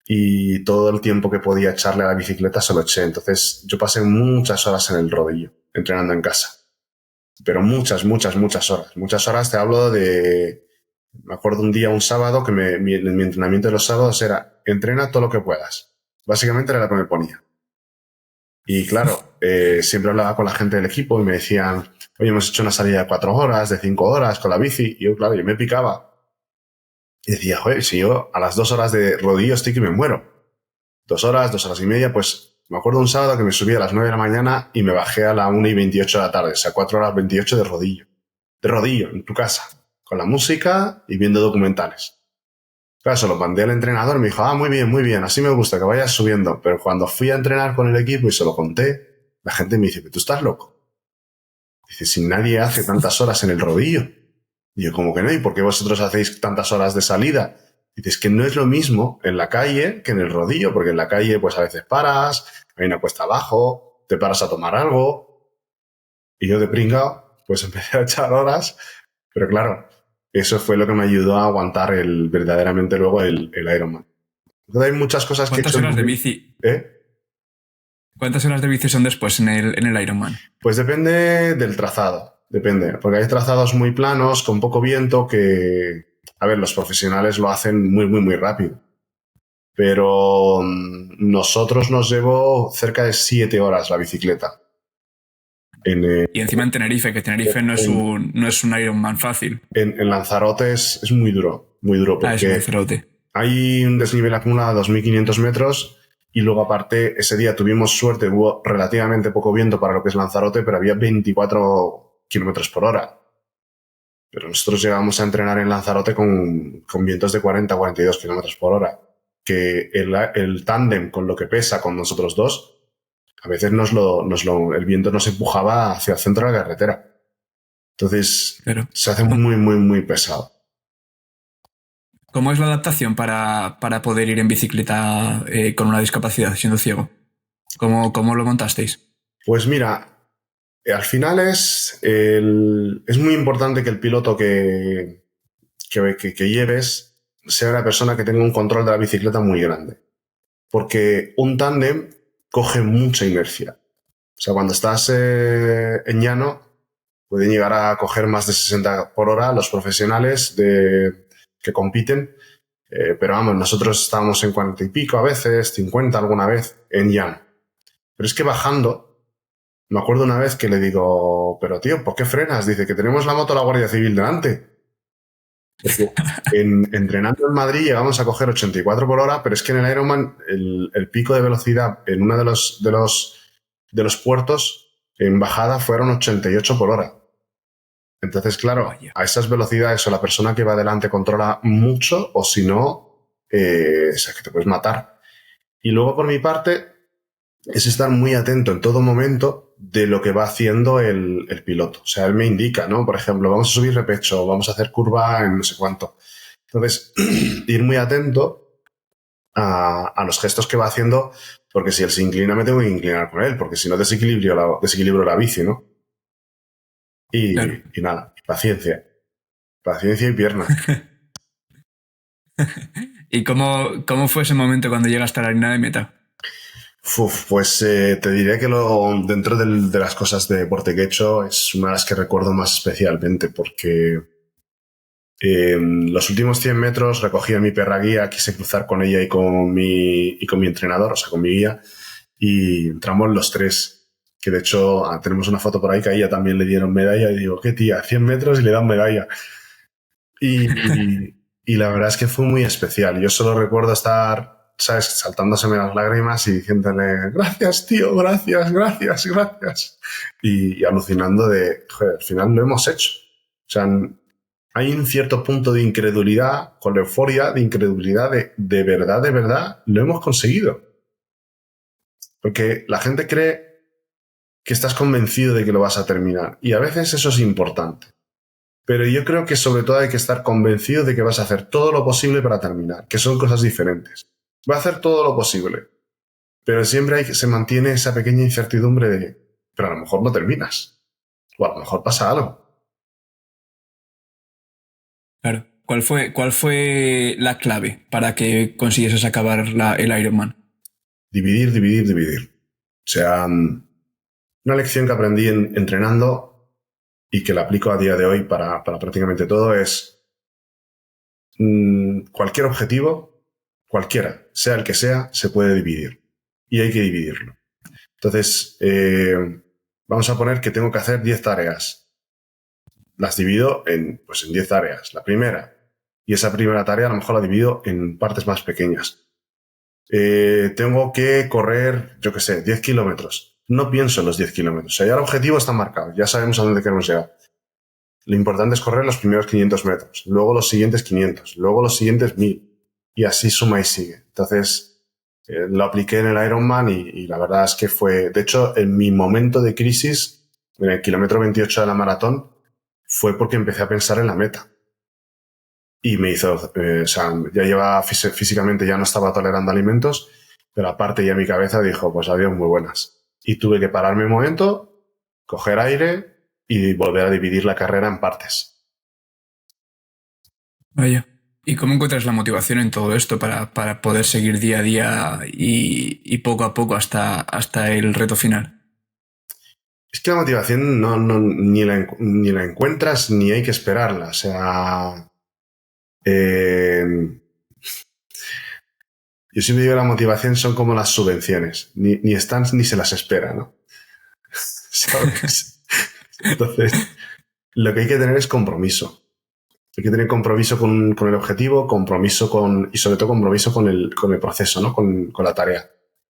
Y todo el tiempo que podía echarle a la bicicleta se lo eché. Entonces yo pasé muchas horas en el rodillo, entrenando en casa. Pero muchas horas. Muchas horas, te hablo de... Me acuerdo un día, un sábado, que mi entrenamiento de los sábados era entrena todo lo que puedas. Básicamente era lo que me ponía. Y claro, siempre hablaba con la gente del equipo y me decían, oye, hemos hecho una salida de 4 horas, de 5 horas con la bici. Y yo, claro, yo me picaba. Y decía, joder, si yo a las 2 horas de rodillo estoy que me muero. 2 horas, 2 horas y media, pues me acuerdo un sábado que me subí a las 9 de la mañana y me bajé a la 1:28 de la tarde, o sea, 4 horas 28 de rodillo. De rodillo, en tu casa, con la música y viendo documentales. Claro, se lo mandé al entrenador y me dijo, muy bien, así me gusta, que vayas subiendo. Pero cuando fui a entrenar con el equipo y se lo conté, la gente me dice, ¿tú estás loco? Dice, si nadie hace tantas horas en el rodillo. Y yo, como que no, ¿y por qué vosotros hacéis tantas horas de salida? Dices que no es lo mismo en la calle que en el rodillo, porque en la calle pues a veces paras, hay una cuesta abajo, te paras a tomar algo. Y yo de pringao, pues empecé a echar horas, pero claro, eso fue lo que me ayudó a aguantar verdaderamente luego el Ironman. Entonces hay muchas cosas que he ¿Cuántas hecho... horas de bici? ¿Cuántas horas de bici son después en el Ironman? Pues depende del trazado. Depende, porque hay trazados muy planos, con poco viento, que, a ver, los profesionales lo hacen muy rápido. Pero nosotros nos llevó cerca de 7 horas la bicicleta. Y encima en Tenerife, que Tenerife no es un Ironman fácil. En Lanzarote es muy duro, porque es Lanzarote. Hay un desnivel acumulado de 2.500 metros y luego aparte ese día tuvimos suerte, hubo relativamente poco viento para lo que es Lanzarote, pero había 24 kilómetros por hora. Pero nosotros llegamos a entrenar en Lanzarote con vientos de 40-42 kilómetros por hora. Que el tándem con lo que pesa con nosotros dos, a veces el viento nos empujaba hacia el centro de la carretera. Entonces se hace muy pesado. ¿Cómo es la adaptación para poder ir en bicicleta con una discapacidad, siendo ciego? ¿Cómo lo montasteis? Pues mira, al final es muy importante que el piloto que lleves sea una persona que tenga un control de la bicicleta muy grande. Porque un tándem coge mucha inercia. O sea, cuando estás en llano, pueden llegar a coger más de 60 por hora los profesionales que compiten. Pero vamos, nosotros estábamos en 40 y pico a veces, 50 alguna vez, en llano. Pero es que bajando, me acuerdo una vez que le digo, pero tío, ¿por qué frenas? Dice que tenemos la moto de la Guardia Civil delante. Porque entrenando en Madrid llegamos a coger 84 por hora, pero es que en el Ironman el pico de velocidad en uno de los puertos en bajada fueron 88 por hora. Entonces, claro, Vaya. a esas velocidades o la persona que va adelante controla mucho o si no, o sea, que te puedes matar. Y luego, por mi parte, es estar muy atento en todo momento de lo que va haciendo el piloto. O sea, él me indica, ¿no? Por ejemplo, vamos a subir repecho, vamos a hacer curva en no sé cuánto. Entonces, ir muy atento a los gestos que va haciendo, porque si él se inclina, me tengo que inclinar con él, porque si no desequilibro la bici, ¿no? Claro. Y nada, paciencia. Paciencia y pierna. ¿Y cómo fue ese momento cuando llegaste a la línea de meta? Pues te diré que dentro de las cosas de deporte que he hecho es una de las que recuerdo más especialmente porque los últimos 100 metros recogí a mi perra guía, quise cruzar con ella y con mi entrenador, o sea, con mi guía, y entramos los tres, que de hecho tenemos una foto por ahí que a ella también le dieron medalla y digo, qué tía, 100 metros y le dan medalla. Y la verdad es que fue muy especial. Yo solo recuerdo estar, ¿sabes?, saltándoseme las lágrimas y diciéndole, gracias, tío, gracias, gracias, gracias. Y alucinando de, joder, al final lo hemos hecho. O sea, hay un cierto punto de incredulidad, con la euforia, de incredulidad de verdad, lo hemos conseguido. Porque la gente cree que estás convencido de que lo vas a terminar. Y a veces eso es importante. Pero yo creo que sobre todo hay que estar convencido de que vas a hacer todo lo posible para terminar, que son cosas diferentes. Va a hacer todo lo posible, pero siempre se mantiene esa pequeña incertidumbre de, pero a lo mejor no terminas, o a lo mejor pasa algo. Claro. ¿Cuál fue la clave para que consiguieses acabar el Ironman? Dividir, dividir, dividir. O sea, una lección que aprendí entrenando y que la aplico a día de hoy para prácticamente todo es cualquier objetivo, cualquiera, sea el que sea, se puede dividir. Y hay que dividirlo. Entonces, vamos a poner que tengo que hacer 10 tareas. Las divido en 10 tareas. La primera, y esa primera tarea a lo mejor la divido en partes más pequeñas. Tengo que correr, yo qué sé, 10 kilómetros. No pienso en los 10 kilómetros. O sea, ya el objetivo está marcado. Ya sabemos a dónde queremos llegar. Lo importante es correr los primeros 500 metros, luego los siguientes 500, luego los siguientes 1000. Y así suma y sigue. Entonces, lo apliqué en el Ironman y la verdad es que fue, de hecho, en mi momento de crisis, en el kilómetro 28 de la maratón, fue porque empecé a pensar en la meta. Y me hizo, o sea, ya llevaba físicamente, ya no estaba tolerando alimentos, pero aparte ya mi cabeza dijo, pues adiós, muy buenas. Y tuve que pararme un momento, coger aire y volver a dividir la carrera en partes. Vaya. ¿Y cómo encuentras la motivación en todo esto para poder seguir día a día y poco a poco hasta el reto final? Es que la motivación ni la encuentras ni hay que esperarla. O sea, eh, yo siempre digo que la motivación son como las subvenciones. Ni están ni se las espera, ¿no? ¿Sabes? Entonces, lo que hay que tener es compromiso. Hay que tener compromiso con el objetivo, y sobre todo compromiso con el proceso, ¿no? Con la tarea.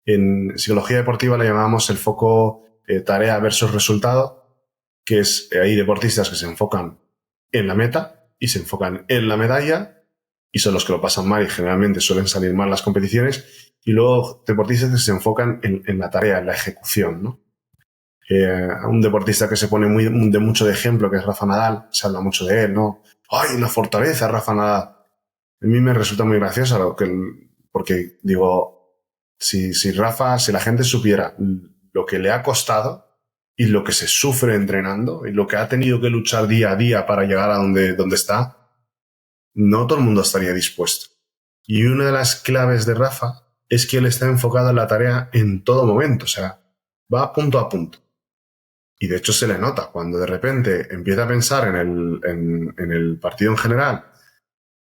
En psicología deportiva le llamamos el foco tarea versus resultado, que es, hay deportistas que se enfocan en la meta y se enfocan en la medalla y son los que lo pasan mal y generalmente suelen salir mal las competiciones, y luego deportistas que se enfocan en la tarea, en la ejecución, ¿no? Un deportista que se pone de mucho de ejemplo, que es Rafa Nadal, se habla mucho de él, ¿no? ¡Ay, una fortaleza, Rafa Nadal! A mí me resulta muy gracioso porque digo, si la gente supiera lo que le ha costado y lo que se sufre entrenando y lo que ha tenido que luchar día a día para llegar a donde está, no todo el mundo estaría dispuesto. Y una de las claves de Rafa es que él está enfocado en la tarea en todo momento, o sea, va punto a punto. Y de hecho se le nota cuando de repente empieza a pensar en el partido en general,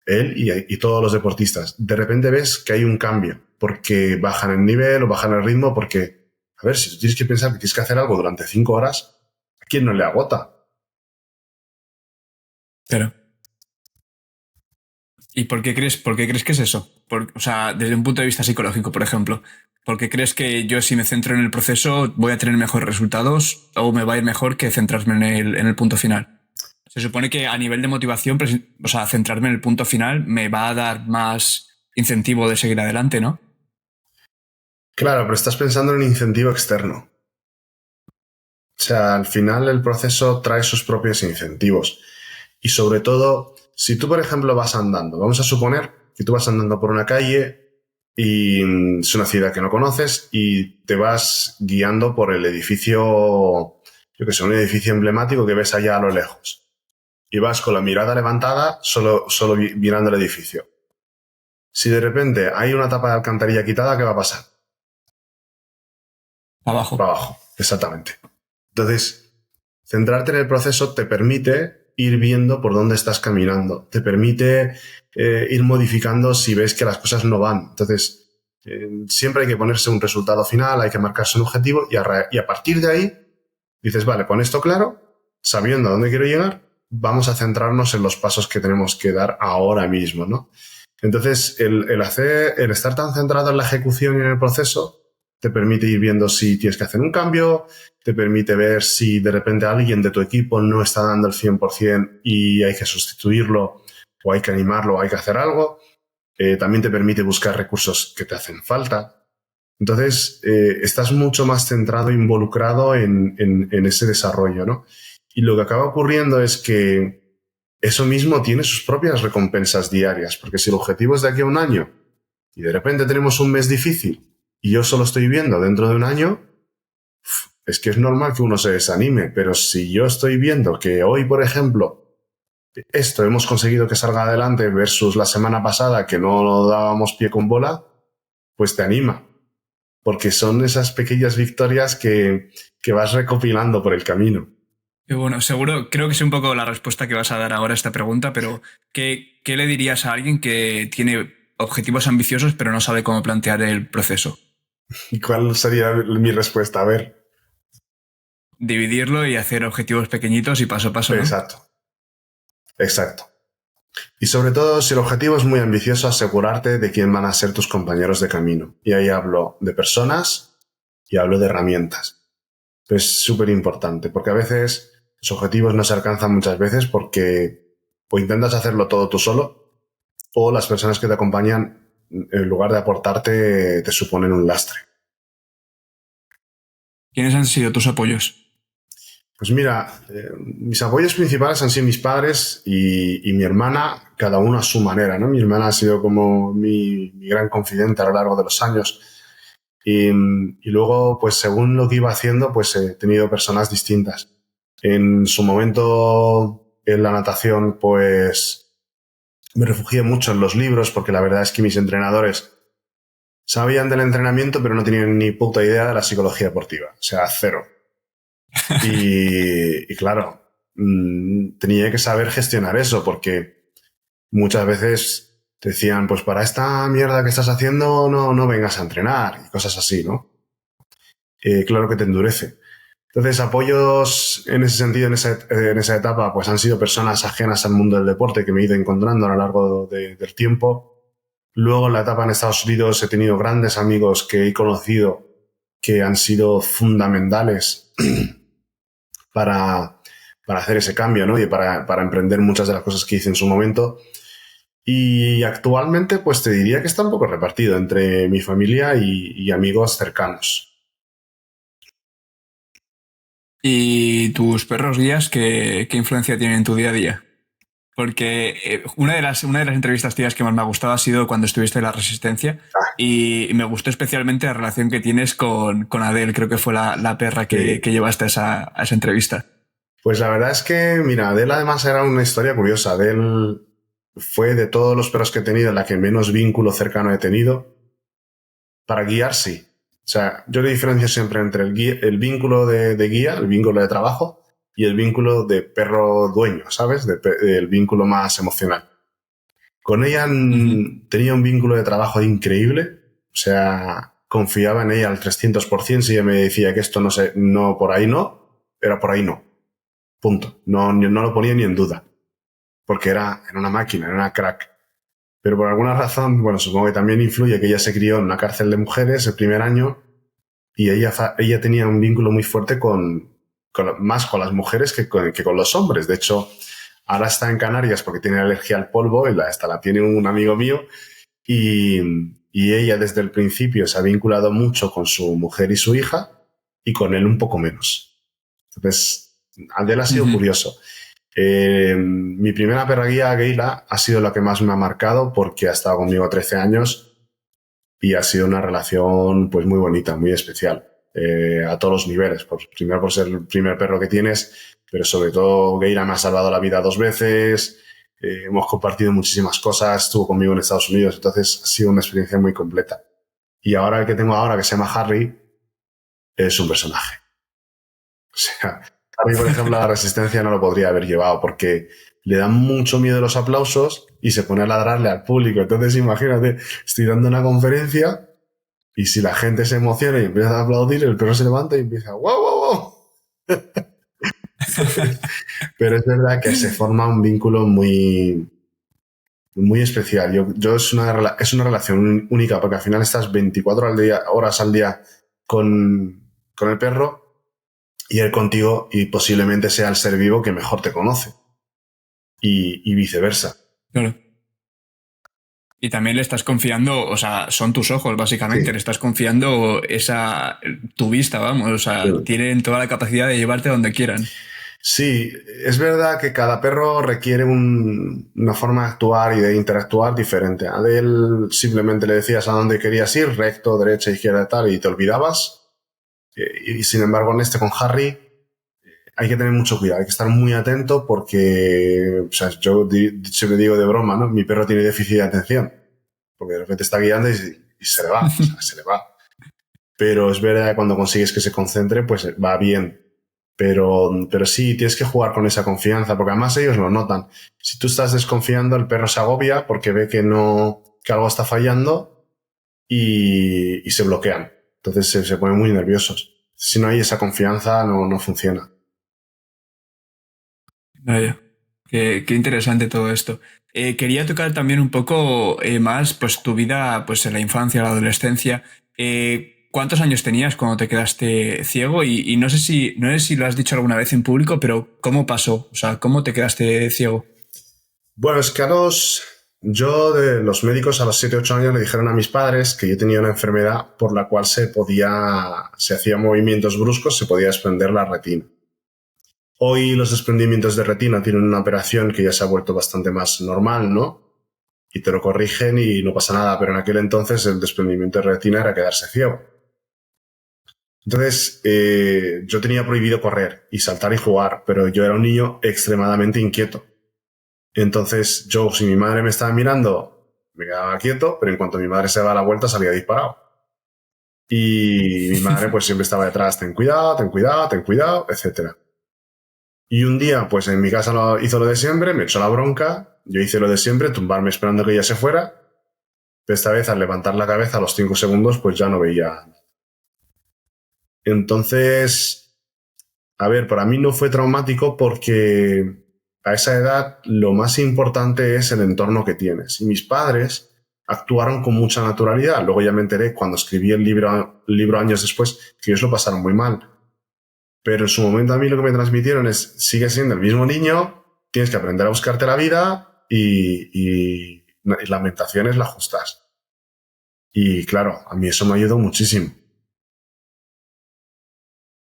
él y todos los deportistas. De repente ves que hay un cambio, porque bajan el nivel o bajan el ritmo, porque, a ver, si tú tienes que pensar que tienes que hacer algo durante 5 horas, ¿a quién no le agota? Claro. ¿Y por qué crees que es eso? O sea, desde un punto de vista psicológico, por ejemplo. ¿Por qué crees que yo, si me centro en el proceso, voy a tener mejores resultados o me va a ir mejor que centrarme en el punto final? Se supone que a nivel de motivación, o sea, centrarme en el punto final me va a dar más incentivo de seguir adelante, ¿no? Claro, pero estás pensando en un incentivo externo. O sea, al final el proceso trae sus propios incentivos. Y sobre todo, si tú, por ejemplo, vas andando, vamos a suponer que tú vas andando por una calle y es una ciudad que no conoces y te vas guiando por el edificio, yo que sé, un edificio emblemático que ves allá a lo lejos. Y vas con la mirada levantada solo mirando el edificio. Si de repente hay una tapa de alcantarilla quitada, ¿qué va a pasar? Abajo. Para abajo, exactamente. Entonces, centrarte en el proceso te permite ir viendo por dónde estás caminando, te permite ir modificando si ves que las cosas no van. Entonces, siempre hay que ponerse un resultado final, hay que marcarse un objetivo y a partir de ahí dices, vale, con esto claro, sabiendo a dónde quiero llegar, vamos a centrarnos en los pasos que tenemos que dar ahora mismo, ¿no? Entonces, el estar tan centrado en la ejecución y en el proceso te permite ir viendo si tienes que hacer un cambio, te permite ver si de repente alguien de tu equipo no está dando el 100% y hay que sustituirlo o hay que animarlo o hay que hacer algo. También te permite buscar recursos que te hacen falta. Entonces, estás mucho más centrado, involucrado en ese desarrollo, ¿no? Y lo que acaba ocurriendo es que eso mismo tiene sus propias recompensas diarias, porque si el objetivo es de aquí a un año y de repente tenemos un mes difícil y yo solo estoy viendo dentro de un año, es que es normal que uno se desanime, pero si yo estoy viendo que hoy, por ejemplo, esto hemos conseguido que salga adelante versus la semana pasada que no dábamos pie con bola, pues te anima, porque son esas pequeñas victorias que vas recopilando por el camino. Y bueno, seguro, creo que es un poco la respuesta que vas a dar ahora a esta pregunta, pero ¿qué le dirías a alguien que tiene objetivos ambiciosos pero no sabe cómo plantear el proceso? ¿Y cuál sería mi respuesta? A ver. Dividirlo y hacer objetivos pequeñitos y paso a paso, ¿no? Exacto, exacto. Y sobre todo, si el objetivo es muy ambicioso, asegurarte de quién van a ser tus compañeros de camino. Y ahí hablo de personas y hablo de herramientas. Es súper importante, porque a veces los objetivos no se alcanzan muchas veces porque o intentas hacerlo todo tú solo o las personas que te acompañan, en lugar de aportarte, te suponen un lastre. ¿Quiénes han sido tus apoyos? Pues mira, mis apoyos principales han sido mis padres y mi hermana, cada uno a su manera, ¿no? Mi hermana ha sido como mi gran confidente a lo largo de los años. Y luego, pues según lo que iba haciendo, pues he tenido personas distintas. En su momento, en la natación, pues me refugié mucho en los libros, porque la verdad es que mis entrenadores sabían del entrenamiento, pero no tenían ni puta idea de la psicología deportiva. O sea, cero. Y claro, tenía que saber gestionar eso porque muchas veces te decían, pues para esta mierda que estás haciendo no vengas a entrenar y cosas así, ¿no? Claro que te endurece. Entonces, apoyos en ese sentido, en esa etapa, pues han sido personas ajenas al mundo del deporte que me he ido encontrando a lo largo del tiempo. Luego, en la etapa en Estados Unidos, he tenido grandes amigos que he conocido que han sido fundamentales para hacer ese cambio, ¿no? Y para emprender muchas de las cosas que hice en su momento. Y actualmente, pues te diría que está un poco repartido entre mi familia y amigos cercanos. ¿Y tus perros guías qué influencia tienen en tu día a día? Porque una de las entrevistas tías que más me ha gustado ha sido cuando estuviste en La Resistencia y me gustó especialmente la relación que tienes con Adele, creo que fue la perra que llevaste a esa entrevista. Pues la verdad es que, mira, Adele además era una historia curiosa. Adele fue de todos los perros que he tenido la que menos vínculo cercano he tenido. Para guiar, sí. O sea, yo le diferencio siempre entre el vínculo de guía, el vínculo de trabajo, y el vínculo de perro dueño, ¿sabes? El vínculo más emocional. Con ella tenía un vínculo de trabajo increíble. O sea, confiaba en ella al 300%. Si ella me decía que esto no por ahí no, era por ahí no. Punto. No lo ponía ni en duda. Porque era una máquina, era una crack. Pero por alguna razón, bueno, supongo que también influye que ella se crió en una cárcel de mujeres el primer año y ella tenía un vínculo muy fuerte más con las mujeres que con los hombres. De hecho, ahora está en Canarias porque tiene alergia al polvo y esta la tiene un amigo mío y ella desde el principio se ha vinculado mucho con su mujer y su hija y con él un poco menos. Entonces, de él ha sido curioso. Mi primera perra guía, Geila, ha sido la que más me ha marcado porque ha estado conmigo 13 años y ha sido una relación pues muy bonita, muy especial, a todos los niveles. Primero por ser el primer perro que tienes, pero sobre todo Geila me ha salvado la vida 2 veces, hemos compartido muchísimas cosas, estuvo conmigo en Estados Unidos, entonces ha sido una experiencia muy completa. Y ahora el que tengo ahora, que se llama Harry, es un personaje. O sea, Harry, por ejemplo, la resistencia no lo podría haber llevado porque le da mucho miedo los aplausos y se pone a ladrarle al público. Entonces, imagínate, estoy dando una conferencia y si la gente se emociona y empieza a aplaudir, el perro se levanta y empieza ¡wow, wow, wow! Pero es verdad que se forma un vínculo muy, muy especial. Es una relación única porque al final estás 24 horas al día con el perro y él contigo y posiblemente sea el ser vivo que mejor te conoce. Y viceversa. Claro. Y también le estás confiando, o sea, son tus ojos, básicamente. Sí. Le estás confiando tu vista, vamos. O sea, sí. Tienen toda la capacidad de llevarte a donde quieran. Sí, es verdad que cada perro requiere una forma de actuar y de interactuar diferente. A él simplemente le decías a dónde querías ir, recto, derecha, izquierda, tal, y te olvidabas. Y sin embargo, con Harry, hay que tener mucho cuidado, hay que estar muy atento porque, o sea, yo siempre digo de broma, ¿no? Mi perro tiene déficit de atención, porque de repente está guiando y se le va, o sea, se le va. Pero es verdad que cuando consigues que se concentre, pues va bien. Pero sí, tienes que jugar con esa confianza, porque además ellos lo notan. Si tú estás desconfiando, el perro se agobia porque ve que algo está fallando y se bloquean. Entonces se ponen muy nerviosos. Si no hay esa confianza, no funciona. Vaya, qué interesante todo esto. Quería tocar también un poco más pues tu vida pues en la infancia, la adolescencia. ¿Cuántos años tenías cuando te quedaste ciego? Y no sé si lo has dicho alguna vez en público, pero ¿cómo pasó? O sea, ¿cómo te quedaste ciego? Bueno, es que los médicos a los 7 o 8 años le dijeron a mis padres que yo tenía una enfermedad por la cual se hacían movimientos bruscos, se podía desprender la retina. Hoy los desprendimientos de retina tienen una operación que ya se ha vuelto bastante más normal, ¿no? Y te lo corrigen y no pasa nada, pero en aquel entonces el desprendimiento de retina era quedarse ciego. Entonces, yo tenía prohibido correr y saltar y jugar, pero yo era un niño extremadamente inquieto. Entonces, si mi madre me estaba mirando, me quedaba quieto, pero en cuanto mi madre se daba la vuelta, salía disparado. Y mi madre pues siempre estaba detrás, ten cuidado, ten cuidado, ten cuidado, etcétera. Y un día, pues en mi casa hizo lo de siempre, me echó la bronca, yo hice lo de siempre, tumbarme esperando que ella se fuera, pero esta vez al levantar la cabeza a los 5 segundos, pues ya no veía. Entonces, a ver, para mí no fue traumático porque a esa edad lo más importante es el entorno que tienes. Y mis padres actuaron con mucha naturalidad. Luego ya me enteré cuando escribí el libro años después que ellos lo pasaron muy mal. Pero en su momento a mí lo que me transmitieron es, sigue siendo el mismo niño, tienes que aprender a buscarte la vida y lamentaciones las justas. Y claro, a mí eso me ayudó muchísimo.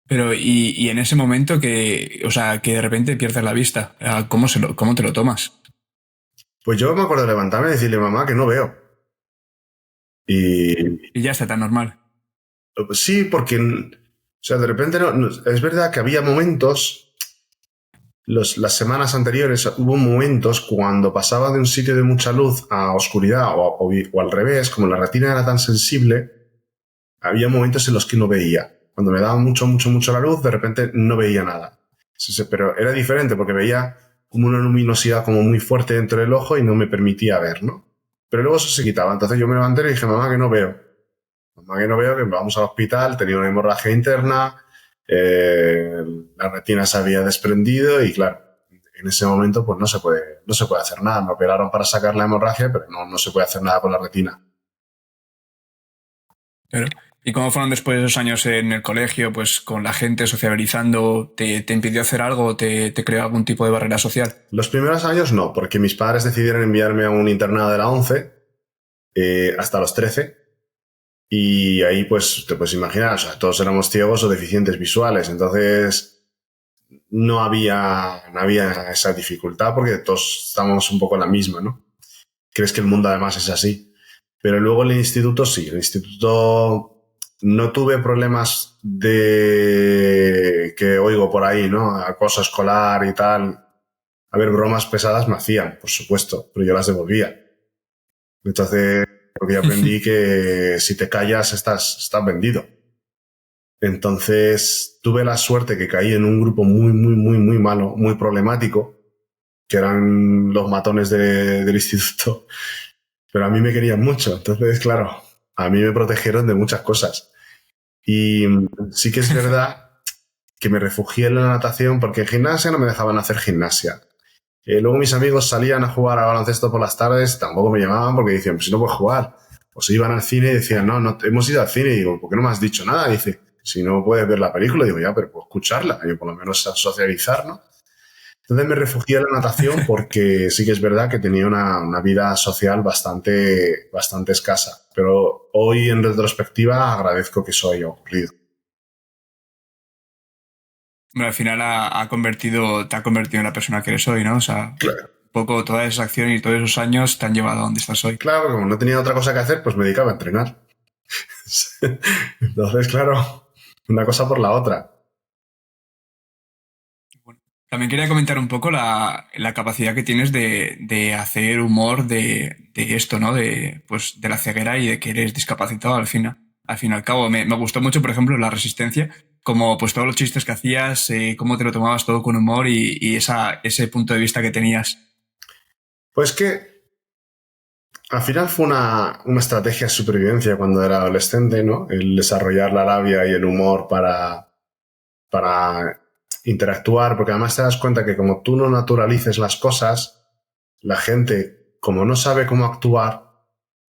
Pero, y en ese momento que de repente pierdes la vista, ¿cómo te lo tomas? Pues yo me acuerdo de levantarme y decirle, mamá, que no veo. Y ya está tan normal. Sí, porque... O sea, de repente es verdad que había momentos, las semanas anteriores hubo momentos cuando pasaba de un sitio de mucha luz a oscuridad o al revés, como la retina era tan sensible, había momentos en los que no veía. Cuando me daba mucho la luz, de repente no veía nada. Pero era diferente porque veía como una luminosidad como muy fuerte dentro del ojo y no me permitía ver, ¿no? Pero luego eso se quitaba. Entonces yo me levanté y dije, mamá, que no veo. Mamá, que no veo, que vamos al hospital, tenía una hemorragia interna, la retina se había desprendido y claro, en ese momento pues no se puede hacer nada. Me operaron para sacar la hemorragia, pero no se puede hacer nada con la retina. Claro. ¿Y cómo fueron después de esos años en el colegio, pues con la gente sociabilizando? ¿Te impidió hacer algo? ¿Te creó algún tipo de barrera social? Los primeros años no, porque mis padres decidieron enviarme a un internado de la 11 hasta los 13. Y ahí, pues, te puedes imaginar, o sea, todos éramos ciegos o deficientes visuales. Entonces, no había esa dificultad porque todos estábamos un poco en la misma, ¿no? Crees que el mundo además es así. Pero luego en el instituto sí. En el instituto no tuve problemas de que oigo por ahí, ¿no? Acoso escolar y tal. A ver, bromas pesadas me hacían, por supuesto, pero yo las devolvía. Entonces, porque yo aprendí que si te callas estás vendido. Entonces, tuve la suerte que caí en un grupo muy malo, muy problemático, que eran los matones del instituto, pero a mí me querían mucho. Entonces, claro, a mí me protegieron de muchas cosas. Y sí que es verdad que me refugié en la natación porque en gimnasia no me dejaban hacer gimnasia. Luego mis amigos salían a jugar a baloncesto por las tardes, tampoco me llamaban porque decían, pues si no puedes jugar. O se iban al cine y decían, no, hemos ido al cine. Y digo, ¿por qué no me has dicho nada? Y dice, si no puedes ver la película. Y digo, ya, pero puedo escucharla. Y por lo menos socializar, ¿no? Entonces me refugié en la natación porque sí que es verdad que tenía una vida social bastante escasa. Pero hoy, en retrospectiva, agradezco que eso haya ocurrido. Bueno, al final te ha convertido en la persona que eres hoy, ¿no? O sea, Claro. un poco toda esa acción y todos esos años te han llevado a donde estás hoy. Claro, como no tenía otra cosa que hacer, pues me dedicaba a entrenar. Entonces, claro, una cosa por la otra. Bueno, también quería comentar un poco la capacidad que tienes de hacer humor de esto, ¿no? Pues, de la ceguera y de que eres discapacitado al fin y al cabo. Me gustó mucho, por ejemplo, la resistencia, como pues todos los chistes que hacías, cómo te lo tomabas todo con humor y ese punto de vista que tenías. Pues que al final fue una estrategia de supervivencia cuando era adolescente, ¿no? El desarrollar la labia y el humor para interactuar, porque además te das cuenta que como tú no naturalices las cosas, la gente, como no sabe cómo actuar,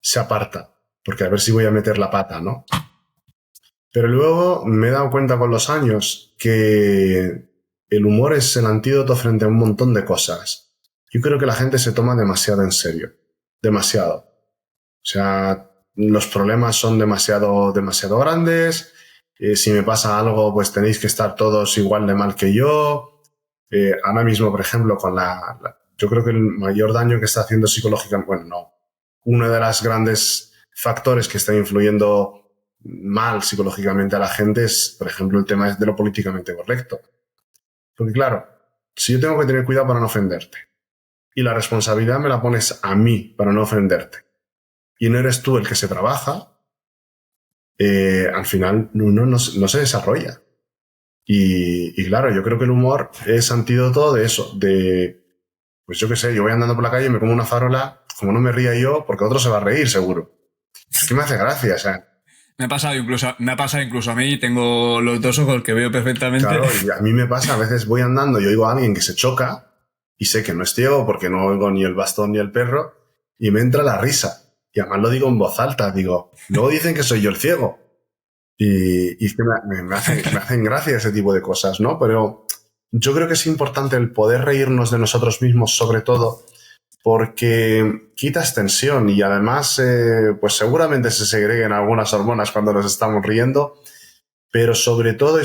se aparta, porque a ver si voy a meter la pata, ¿no? Pero luego me he dado cuenta con los años que el humor es el antídoto frente a un montón de cosas. Yo creo que la gente se toma demasiado en serio. Demasiado. O sea, los problemas son demasiado grandes. Si me pasa algo, pues tenéis que estar todos igual de mal que yo. Ahora mismo, por ejemplo, yo creo que el mayor daño que está haciendo psicológicamente, bueno, no, uno de los grandes factores que está influyendo mal psicológicamente a la gente es, por ejemplo, el tema de lo políticamente correcto. Porque claro, si yo tengo que tener cuidado para no ofenderte y la responsabilidad me la pones a mí para no ofenderte y no eres tú el que se trabaja, al final uno no se desarrolla. Y claro, yo creo que el humor es antídoto de eso, pues yo qué sé, yo voy andando por la calle y me como una farola, como no me ría yo, porque otro se va a reír seguro. Es que me hace gracia, o sea. Me ha pasado incluso a mí, tengo los dos ojos que veo perfectamente. Claro, y a mí me pasa, a veces voy andando y oigo a alguien que se choca y sé que no es ciego porque no oigo ni el bastón ni el perro y me entra la risa. Y además lo digo en voz alta, digo, luego dicen que soy yo el ciego. Y es que me hacen gracia ese tipo de cosas, ¿no? Pero yo creo que es importante el poder reírnos de nosotros mismos, sobre todo, porque quitas tensión y además, pues seguramente se segreguen algunas hormonas cuando nos estamos riendo, pero sobre todo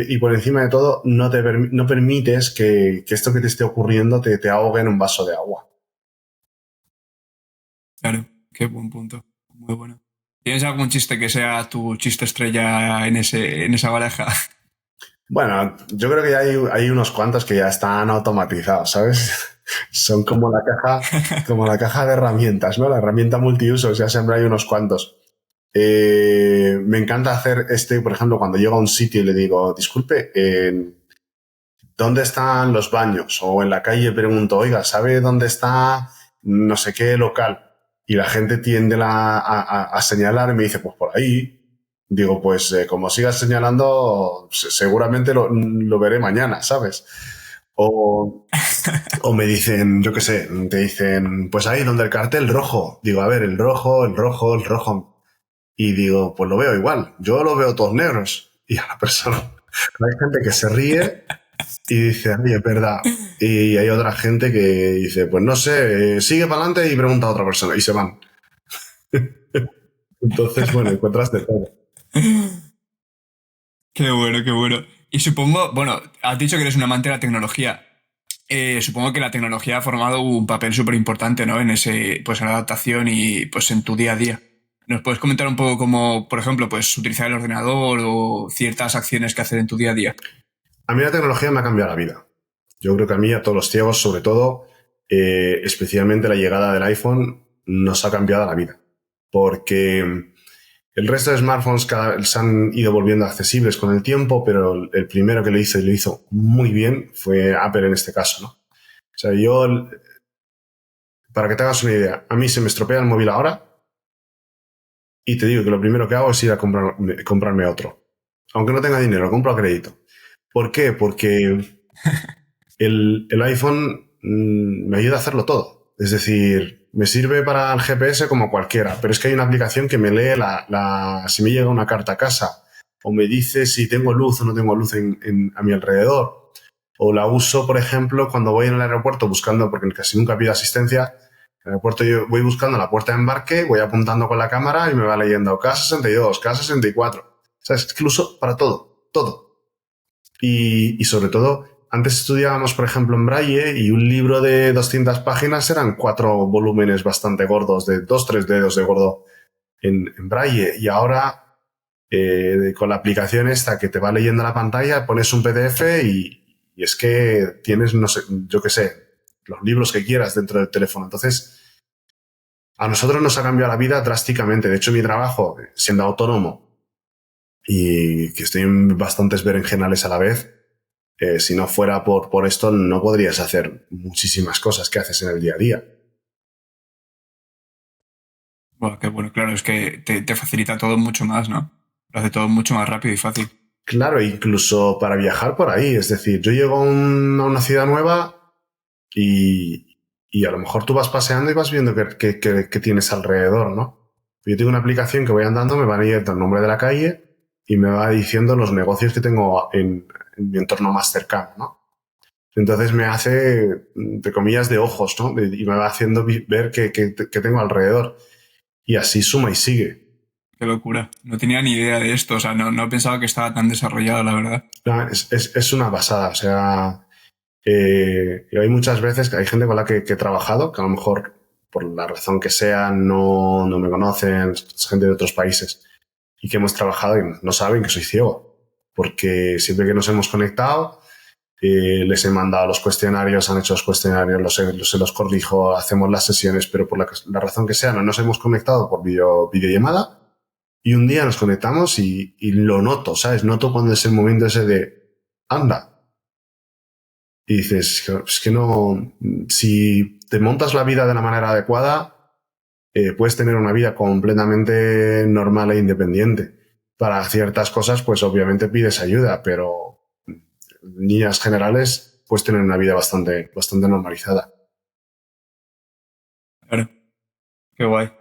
y por encima de todo, no permites que esto que te esté ocurriendo te ahogue en un vaso de agua. Claro, qué buen punto. Muy bueno. ¿Tienes algún chiste que sea tu chiste estrella en esa baraja? Bueno, yo creo que ya hay unos cuantos que ya están automatizados, ¿sabes? Son como la caja de herramientas, ¿no? La herramienta multiuso, ya siempre hay unos cuantos. Me encanta hacer por ejemplo, cuando llego a un sitio y le digo, disculpe, ¿dónde están los baños? O en la calle pregunto, oiga, ¿sabe dónde está no sé qué local? Y la gente tiende a señalar y me dice, pues por ahí. Digo, pues como sigas señalando, seguramente lo veré mañana, ¿sabes? O, o me dicen, yo qué sé, te dicen, pues ahí donde el cartel rojo. Digo, a ver, el rojo, el rojo, el rojo. Y digo, pues lo veo igual. Yo lo veo todos negros. Y a la persona, hay gente que se ríe y dice, oye, es verdad. Y hay otra gente que dice, pues no sé, sigue para adelante y pregunta a otra persona. Y se van. Entonces, bueno, encuentras de todo. Qué bueno, qué bueno. Y supongo, bueno, has dicho que eres un amante de la tecnología. Supongo que la tecnología ha formado un papel súper importante, ¿no? En ese, pues en la adaptación y pues en tu día a día. ¿Nos puedes comentar un poco cómo, por ejemplo, pues utilizar el ordenador o ciertas acciones que hacer en tu día a día? A mí la tecnología me ha cambiado la vida. Yo creo que a mí, a todos los ciegos, sobre todo, especialmente la llegada del iPhone, nos ha cambiado la vida. Porque el resto de smartphones cada vez se han ido volviendo accesibles con el tiempo, pero el primero que lo hizo y lo hizo muy bien fue Apple en este caso, ¿no? O sea, yo, para que te hagas una idea, a mí se me estropea el móvil ahora y te digo que lo primero que hago es ir a comprarme otro. Aunque no tenga dinero, lo compro a crédito. ¿Por qué? Porque el iPhone me ayuda a hacerlo todo. Es decir, me sirve para el GPS como cualquiera, pero es que hay una aplicación que me lee si me llega una carta a casa o me dice si tengo luz o no tengo luz a mi alrededor. O la uso, por ejemplo, cuando voy en el aeropuerto buscando, porque casi nunca pido asistencia, en el aeropuerto yo voy buscando la puerta de embarque, voy apuntando con la cámara y me va leyendo K62, K64. ¿Sabes? Es que lo uso para todo, todo. Y sobre todo, antes estudiábamos, por ejemplo, en Braille y un libro de 200 páginas eran 4 volúmenes bastante gordos, de 2-3 dedos de gordo en Braille. Y ahora, con la aplicación esta que te va leyendo la pantalla, pones un PDF y es que tienes, no sé, yo qué sé, los libros que quieras dentro del teléfono. Entonces, a nosotros nos ha cambiado la vida drásticamente. De hecho, mi trabajo, siendo autónomo y que estoy en bastantes berenjenales a la vez, si no fuera por esto, no podrías hacer muchísimas cosas que haces en el día a día. Bueno, qué bueno, claro, es que te facilita todo mucho más, ¿no? Lo hace todo mucho más rápido y fácil. Claro, incluso para viajar por ahí. Es decir, yo llego a una ciudad nueva y a lo mejor tú vas paseando y vas viendo qué tienes alrededor, ¿no? Yo tengo una aplicación que voy andando, me va leyendo el nombre de la calle y me va diciendo los negocios que tengo en mi entorno más cercano, ¿no? Entonces me hace, entre comillas, de ojos, ¿no? Y me va haciendo ver qué tengo alrededor. Y así suma y sigue. Qué locura. No tenía ni idea de esto, o sea, no pensaba que estaba tan desarrollado, la verdad. Es una pasada, o sea, hay muchas veces que hay gente con la que he trabajado, que a lo mejor por la razón que sea no me conocen, es gente de otros países, y que hemos trabajado y no saben que soy ciego, porque siempre que nos hemos conectado, les he mandado los cuestionarios, han hecho los cuestionarios, se los corrijo, hacemos las sesiones, pero por la razón que sea no nos hemos conectado por videollamada. Y un día nos conectamos y lo noto, ¿sabes? Noto cuando es el momento ese de, anda. Y dices, es que no, si te montas la vida de la manera adecuada, puedes tener una vida completamente normal e independiente. Para ciertas cosas, pues obviamente pides ayuda, pero en líneas generales, puedes tener una vida bastante normalizada. Claro, qué guay.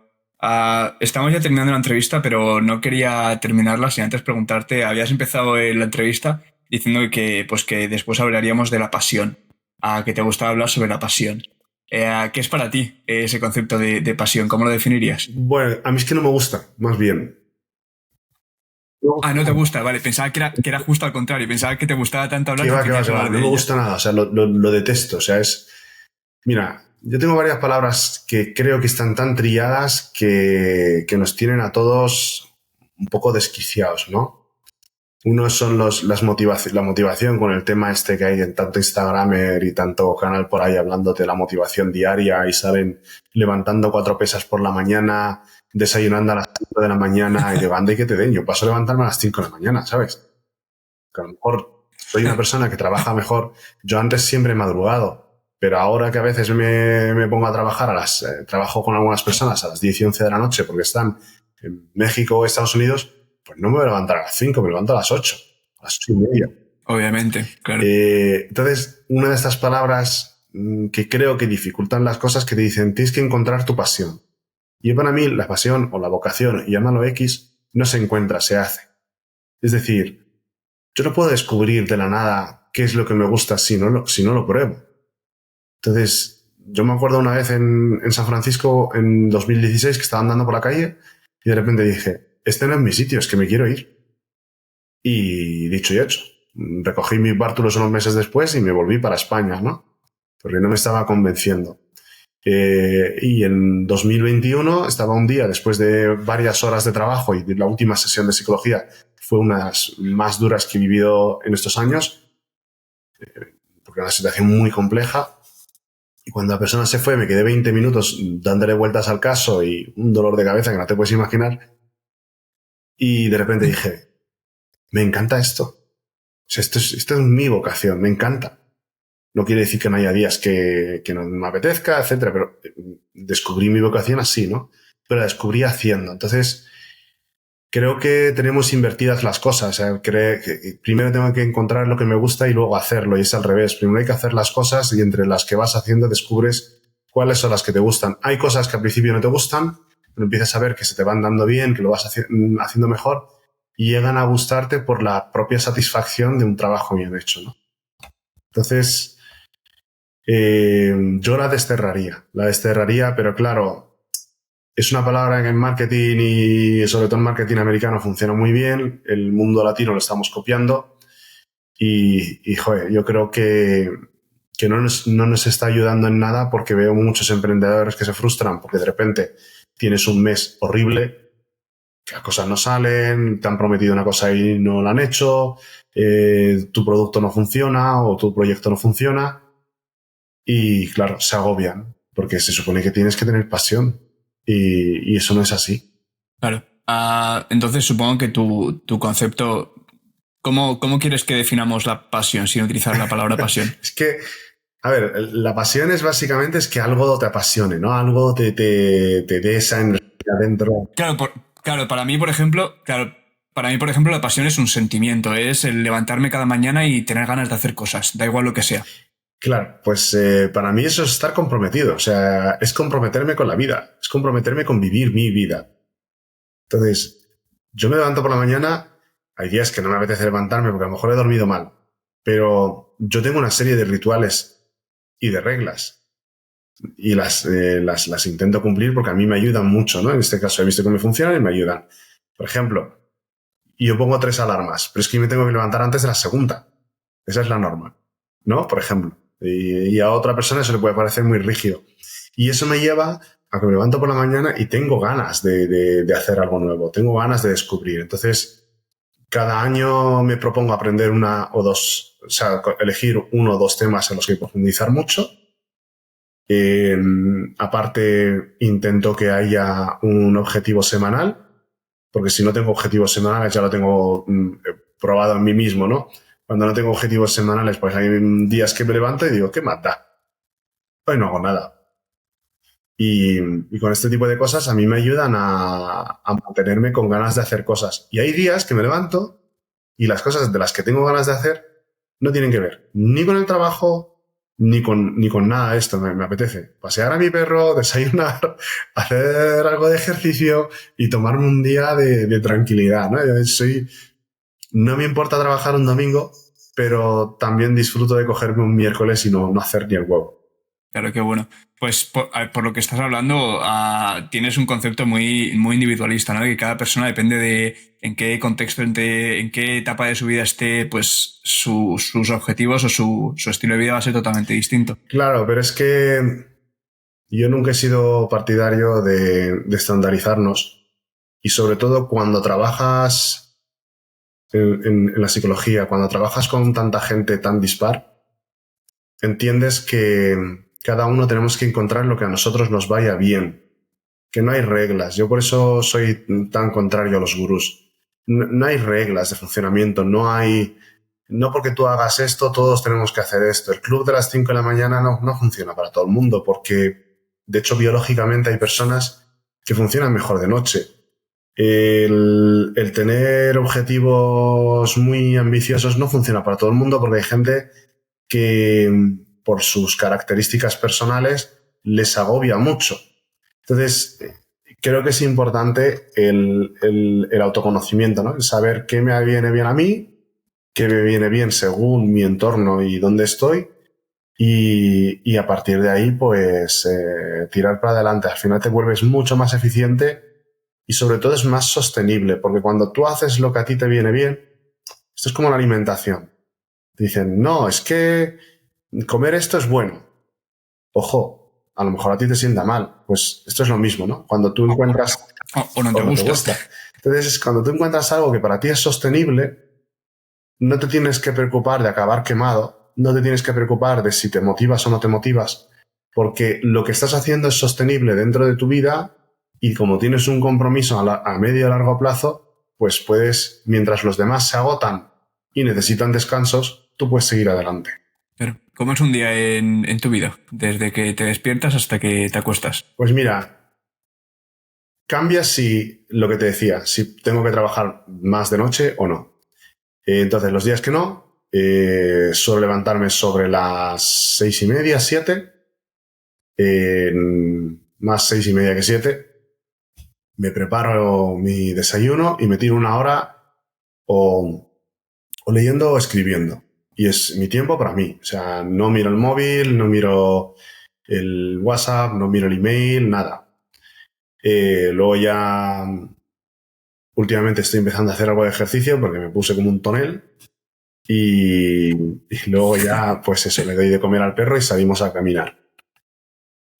Estamos ya terminando la entrevista, pero no quería terminarla sin antes preguntarte, habías empezado la entrevista diciendo que, pues, que después hablaríamos de la pasión, que te gustaba hablar sobre la pasión. ¿Qué es para ti ese concepto de pasión? ¿Cómo lo definirías? Bueno, a mí es que no me gusta, más bien. No te gusta, vale, pensaba que era justo al contrario, pensaba que te gustaba tanto hablar Que que va, querías que va. hablar No de me ella. gusta nada, o sea, lo detesto, o sea, es... Mira, yo tengo varias palabras que creo que están tan trilladas que nos tienen a todos un poco desquiciados, ¿no? Uno son la motivación con el tema este que hay en tanto Instagramer y tanto canal por ahí hablándote de la motivación diaria y salen levantando 4 pesas por la mañana, desayunando a las 5 de la mañana y digo, anda y que te den, yo paso a levantarme a las 5 de la mañana, ¿sabes? Que a lo mejor soy una persona que trabaja mejor. Yo antes siempre he madrugado, pero ahora que a veces me pongo a trabajar trabajo con algunas personas a las 10 y 11 de la noche porque están en México o Estados Unidos, pues no me voy a levantar a las 5, me levanto a las 8, a las 8:30. Obviamente, claro. Entonces, una de estas palabras que creo que dificultan las cosas que te dicen, tienes que encontrar tu pasión. Y para mí la pasión o la vocación, y llámalo X, no se encuentra, se hace. Es decir, yo no puedo descubrir de la nada qué es lo que me gusta si no lo pruebo. Entonces, yo me acuerdo una vez en San Francisco en 2016 que estaba andando por la calle y de repente dije, este no es mi sitio, es que me quiero ir. Y dicho y hecho, recogí mis bártulos unos meses después y me volví para España, ¿no? Porque no me estaba convenciendo. Y en 2021 estaba un día, después de varias horas de trabajo y de la última sesión de psicología, fue una de las más duras que he vivido en estos años, porque era una situación muy compleja. Y cuando la persona se fue, me quedé 20 minutos dándole vueltas al caso y un dolor de cabeza que no te puedes imaginar. Y de repente dije, me encanta esto. O sea, esto es mi vocación, me encanta. No quiere decir que no haya días que no me apetezca, etcétera, pero descubrí mi vocación así, ¿no? Pero la descubrí haciendo. Entonces, creo que tenemos invertidas las cosas. O sea, que primero tengo que encontrar lo que me gusta y luego hacerlo. Y es al revés. Primero hay que hacer las cosas y entre las que vas haciendo descubres cuáles son las que te gustan. Hay cosas que al principio no te gustan, pero empiezas a ver que se te van dando bien, que lo vas haciendo mejor y llegan a gustarte por la propia satisfacción de un trabajo bien hecho, ¿no? Entonces, yo la desterraría, pero claro, es una palabra que en marketing y sobre todo en marketing americano funciona muy bien, el mundo latino lo estamos copiando y joder, yo creo que no nos está ayudando en nada porque veo muchos emprendedores que se frustran porque de repente tienes un mes horrible, que las cosas no salen, te han prometido una cosa y no la han hecho, tu producto no funciona o tu proyecto no funciona y claro, se agobian porque se supone que tienes que tener pasión y eso no es así. Claro. Entonces supongo que tu concepto, ¿cómo quieres que definamos la pasión sin utilizar la palabra pasión? Es que, a ver, la pasión es básicamente es que algo te apasione, ¿no? Algo te dé esa energía dentro. Claro, para mí, por ejemplo, la pasión es un sentimiento, es el levantarme cada mañana y tener ganas de hacer cosas, da igual lo que sea. Claro, pues para mí eso es estar comprometido, o sea, es comprometerme con la vida, es comprometerme con vivir mi vida. Entonces, yo me levanto por la mañana, hay días que no me apetece levantarme porque a lo mejor he dormido mal, pero yo tengo una serie de rituales y de reglas y las intento cumplir porque a mí me ayudan mucho, ¿no? En este caso he visto que me funcionan y me ayudan. Por ejemplo, yo pongo 3 alarmas, pero es que me tengo que levantar antes de la segunda. Esa es la norma, ¿no? Por ejemplo. Y a otra persona eso le puede parecer muy rígido. Y eso me lleva a que me levanto por la mañana y tengo ganas de hacer algo nuevo, tengo ganas de descubrir. Entonces, cada año me propongo aprender una o dos, o sea, elegir 1 o 2 temas en los que profundizar mucho. Aparte, intento que haya un objetivo semanal, porque si no tengo objetivos semanales ya lo tengo probado en mí mismo, ¿no? Cuando no tengo objetivos semanales, pues hay días que me levanto y digo, ¿qué más da? Hoy no hago nada. Y con este tipo de cosas a mí me ayudan a mantenerme con ganas de hacer cosas. Y hay días que me levanto y las cosas de las que tengo ganas de hacer no tienen que ver ni con el trabajo ni con nada de esto. Me apetece pasear a mi perro, desayunar, hacer algo de ejercicio y tomarme un día de tranquilidad, ¿no? No me importa trabajar un domingo, pero también disfruto de cogerme un miércoles y no hacer ni el huevo. Claro, qué bueno. Pues por lo que estás hablando, tienes un concepto muy individualista, ¿no? Que cada persona depende de en qué contexto, en qué etapa de su vida esté, pues sus objetivos o su estilo de vida va a ser totalmente distinto. Claro, pero es que yo nunca he sido partidario de estandarizarnos y sobre todo cuando trabajas en la psicología, cuando trabajas con tanta gente tan dispar, entiendes que cada uno tenemos que encontrar lo que a nosotros nos vaya bien, que no hay reglas. Yo por eso soy tan contrario a los gurús. No hay reglas de funcionamiento, no porque tú hagas esto, todos tenemos que hacer esto. El club de las 5 de la mañana no funciona para todo el mundo porque, de hecho, biológicamente hay personas que funcionan mejor de noche. El tener objetivos muy ambiciosos no funciona para todo el mundo porque hay gente que por sus características personales les agobia mucho. Entonces, creo que es importante el autoconocimiento, ¿no? El saber qué me viene bien a mí, qué me viene bien según mi entorno y dónde estoy, y a partir de ahí, pues, tirar para adelante. Al final te vuelves mucho más eficiente y sobre todo es más sostenible, porque cuando tú haces lo que a ti te viene bien, esto es como la alimentación. Dicen, no, es que comer esto es bueno. Ojo, a lo mejor a ti te sienta mal. Pues esto es lo mismo, ¿no? Cuando tú encuentras O no te o no te gusta. gusta. Entonces, cuando tú encuentras algo que para ti es sostenible, no te tienes que preocupar de acabar quemado, no te tienes que preocupar de si te motivas o no te motivas, porque lo que estás haciendo es sostenible dentro de tu vida y como tienes un compromiso a medio y largo plazo, pues puedes, mientras los demás se agotan y necesitan descansos, tú puedes seguir adelante. Pero, ¿cómo es un día en tu vida? Desde que te despiertas hasta que te acuestas. Pues mira, cambia si lo que te decía, si tengo que trabajar más de noche o no. Entonces, los días que no, suelo levantarme sobre las 6:30, 7, más 6:30 que 7. Me preparo mi desayuno y me tiro una hora o leyendo o escribiendo. Y es mi tiempo para mí. O sea, no miro el móvil, no miro el WhatsApp, no miro el email, nada. Luego ya últimamente estoy empezando a hacer algo de ejercicio porque me puse como un tonel. Y luego ya, pues eso, le doy de comer al perro y salimos a caminar.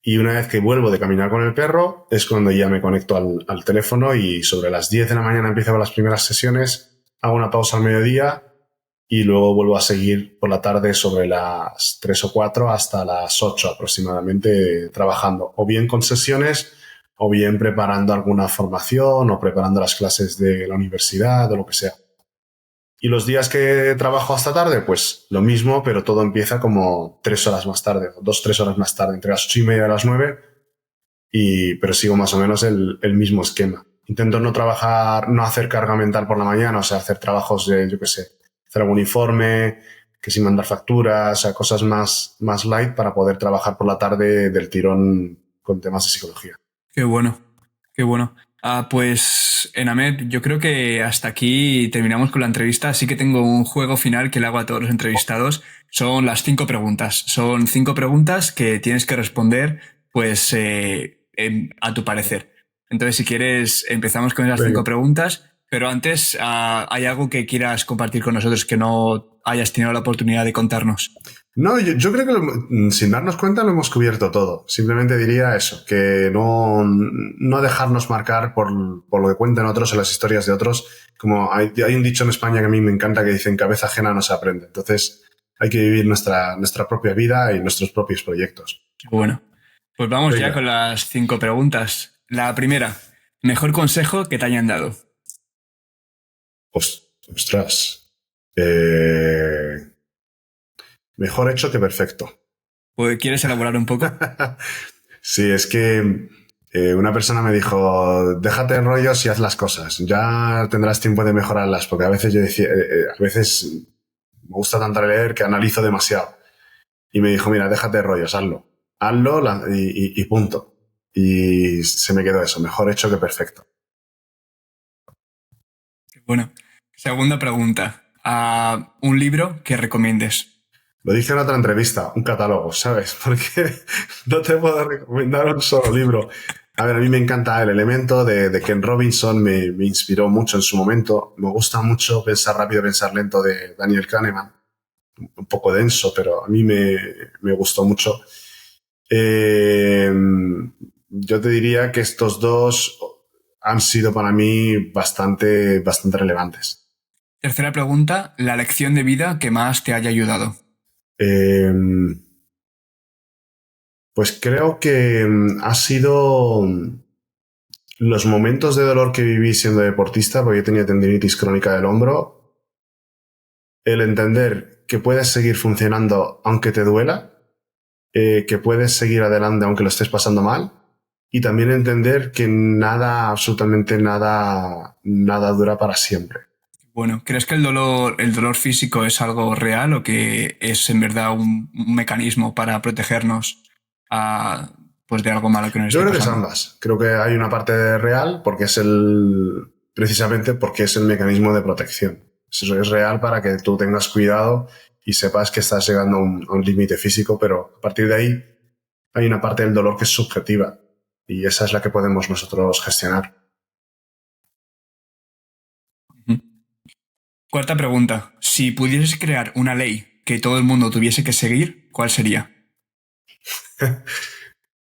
Y una vez que vuelvo de caminar con el perro, es cuando ya me conecto al teléfono y sobre las 10 de la mañana empiezo con las primeras sesiones, hago una pausa al mediodía y luego vuelvo a seguir por la tarde sobre las 3 o 4 hasta las 8 aproximadamente trabajando, o bien con sesiones, o bien preparando alguna formación o preparando las clases de la universidad o lo que sea. Y los días que trabajo hasta tarde, pues lo mismo, pero todo empieza como 3 horas más tarde, o 2, 3 horas más tarde, entre las 8:30 y las 9, pero sigo más o menos el mismo esquema. Intento no trabajar, no hacer carga mental por la mañana, o sea, hacer trabajos de, yo qué sé, hacer algún informe, que sin mandar facturas, o sea, cosas más light para poder trabajar por la tarde del tirón con temas de psicología. Qué bueno, qué bueno. Pues Enamed, yo creo que hasta aquí terminamos con la entrevista. Sí que tengo un juego final que le hago a todos los entrevistados. Son las 5 preguntas. Son 5 preguntas que tienes que responder, pues, a tu parecer. Entonces, si quieres, empezamos con esas Venga. 5 preguntas. Pero antes, ¿hay algo que quieras compartir con nosotros que no hayas tenido la oportunidad de contarnos? No, yo creo que sin darnos cuenta lo hemos cubierto todo. Simplemente diría eso, que no dejarnos marcar por lo que cuenten otros en las historias de otros. Como hay un dicho en España que a mí me encanta que dicen cabeza ajena no se aprende. Entonces hay que vivir nuestra propia vida y nuestros propios proyectos. Bueno, pues vamos ya Venga. con las 5 preguntas. La primera, mejor consejo que te hayan dado. Ostras. Mejor hecho que perfecto. Pues, ¿quieres elaborar un poco? Sí, es que una persona me dijo, déjate de rollos y haz las cosas. Ya tendrás tiempo de mejorarlas, porque a veces yo decía, a veces me gusta tanto leer que analizo demasiado. Y me dijo, mira, déjate de rollos, hazlo. Hazlo y punto. Y se me quedó eso, mejor hecho que perfecto. Bueno, segunda pregunta. Un libro que recomiendes. Lo dije en otra entrevista, un catálogo, ¿sabes? Porque no te puedo recomendar un solo libro. A ver, a mí me encanta El Elemento de Ken Robinson, me inspiró mucho en su momento. Me gusta mucho Pensar rápido, pensar lento de Daniel Kahneman. Un poco denso, pero a mí me gustó mucho. Yo te diría que estos dos han sido para mí bastante relevantes. Tercera pregunta, la lección de vida que más te haya ayudado. Eh, pues creo que ha sido los momentos de dolor que viví siendo deportista, porque yo tenía tendinitis crónica del hombro, el entender que puedes seguir funcionando aunque te duela, que puedes seguir adelante aunque lo estés pasando mal, y también entender que nada, absolutamente nada, nada dura para siempre. Bueno, ¿crees que el dolor físico es algo real o que es en verdad un mecanismo para protegernos pues de algo malo que nos Yo esté creo que es pasando? ambas. Creo que hay una parte real porque es precisamente porque es el mecanismo de protección. Eso es real para que tú tengas cuidado y sepas que estás llegando a un límite físico, pero a partir de ahí hay una parte del dolor que es subjetiva y esa es la que podemos nosotros gestionar. Ujú. Cuarta pregunta. Si pudieses crear una ley que todo el mundo tuviese que seguir, ¿cuál sería?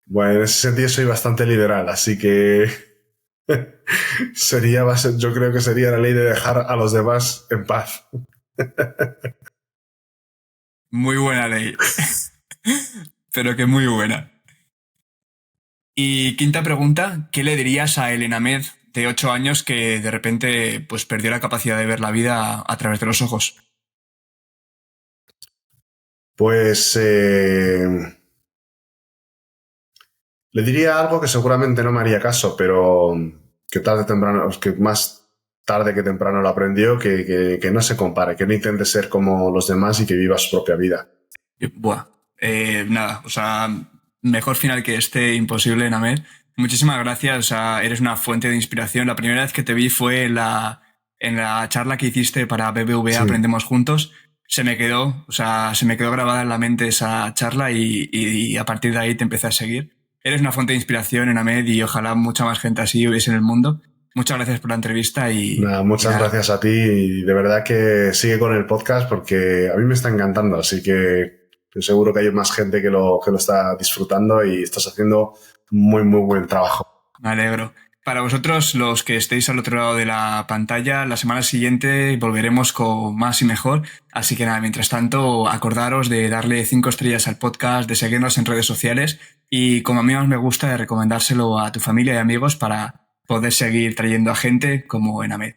Bueno, en ese sentido soy bastante liberal, así que yo creo que sería la ley de dejar a los demás en paz. Muy buena ley, pero que muy buena. Y quinta pregunta, ¿qué le dirías a Elena Med de 8 años que de repente pues perdió la capacidad de ver la vida a través de los ojos? Pues le diría algo que seguramente no me haría caso, pero que tarde o temprano, que más tarde que temprano lo aprendió, que no se compare, que no intente ser como los demás y que viva su propia vida. Buah, nada, o sea, mejor final que este, imposible, Named. Muchísimas gracias, o sea, eres una fuente de inspiración. La primera vez que te vi fue en la charla que hiciste para BBVA Sí, Aprendemos Juntos. Se me quedó, o sea, se me quedó grabada en la mente esa charla y a partir de ahí te empecé a seguir. Eres una fuente de inspiración, Named, y ojalá mucha más gente así hubiese en el mundo. Muchas gracias por la entrevista nada, y muchas nada, gracias a ti y de verdad que sigue con el podcast porque a mí me está encantando, así que estoy seguro que hay más gente que lo está disfrutando y estás haciendo muy, muy buen trabajo. me alegro. Para vosotros, los que estéis al otro lado de la pantalla, la semana siguiente volveremos con más y mejor. Así que nada, mientras tanto, acordaros de darle 5 estrellas al podcast, de seguirnos en redes sociales y, como a mí más me gusta, de recomendárselo a tu familia y amigos para poder seguir trayendo a gente como Enamed.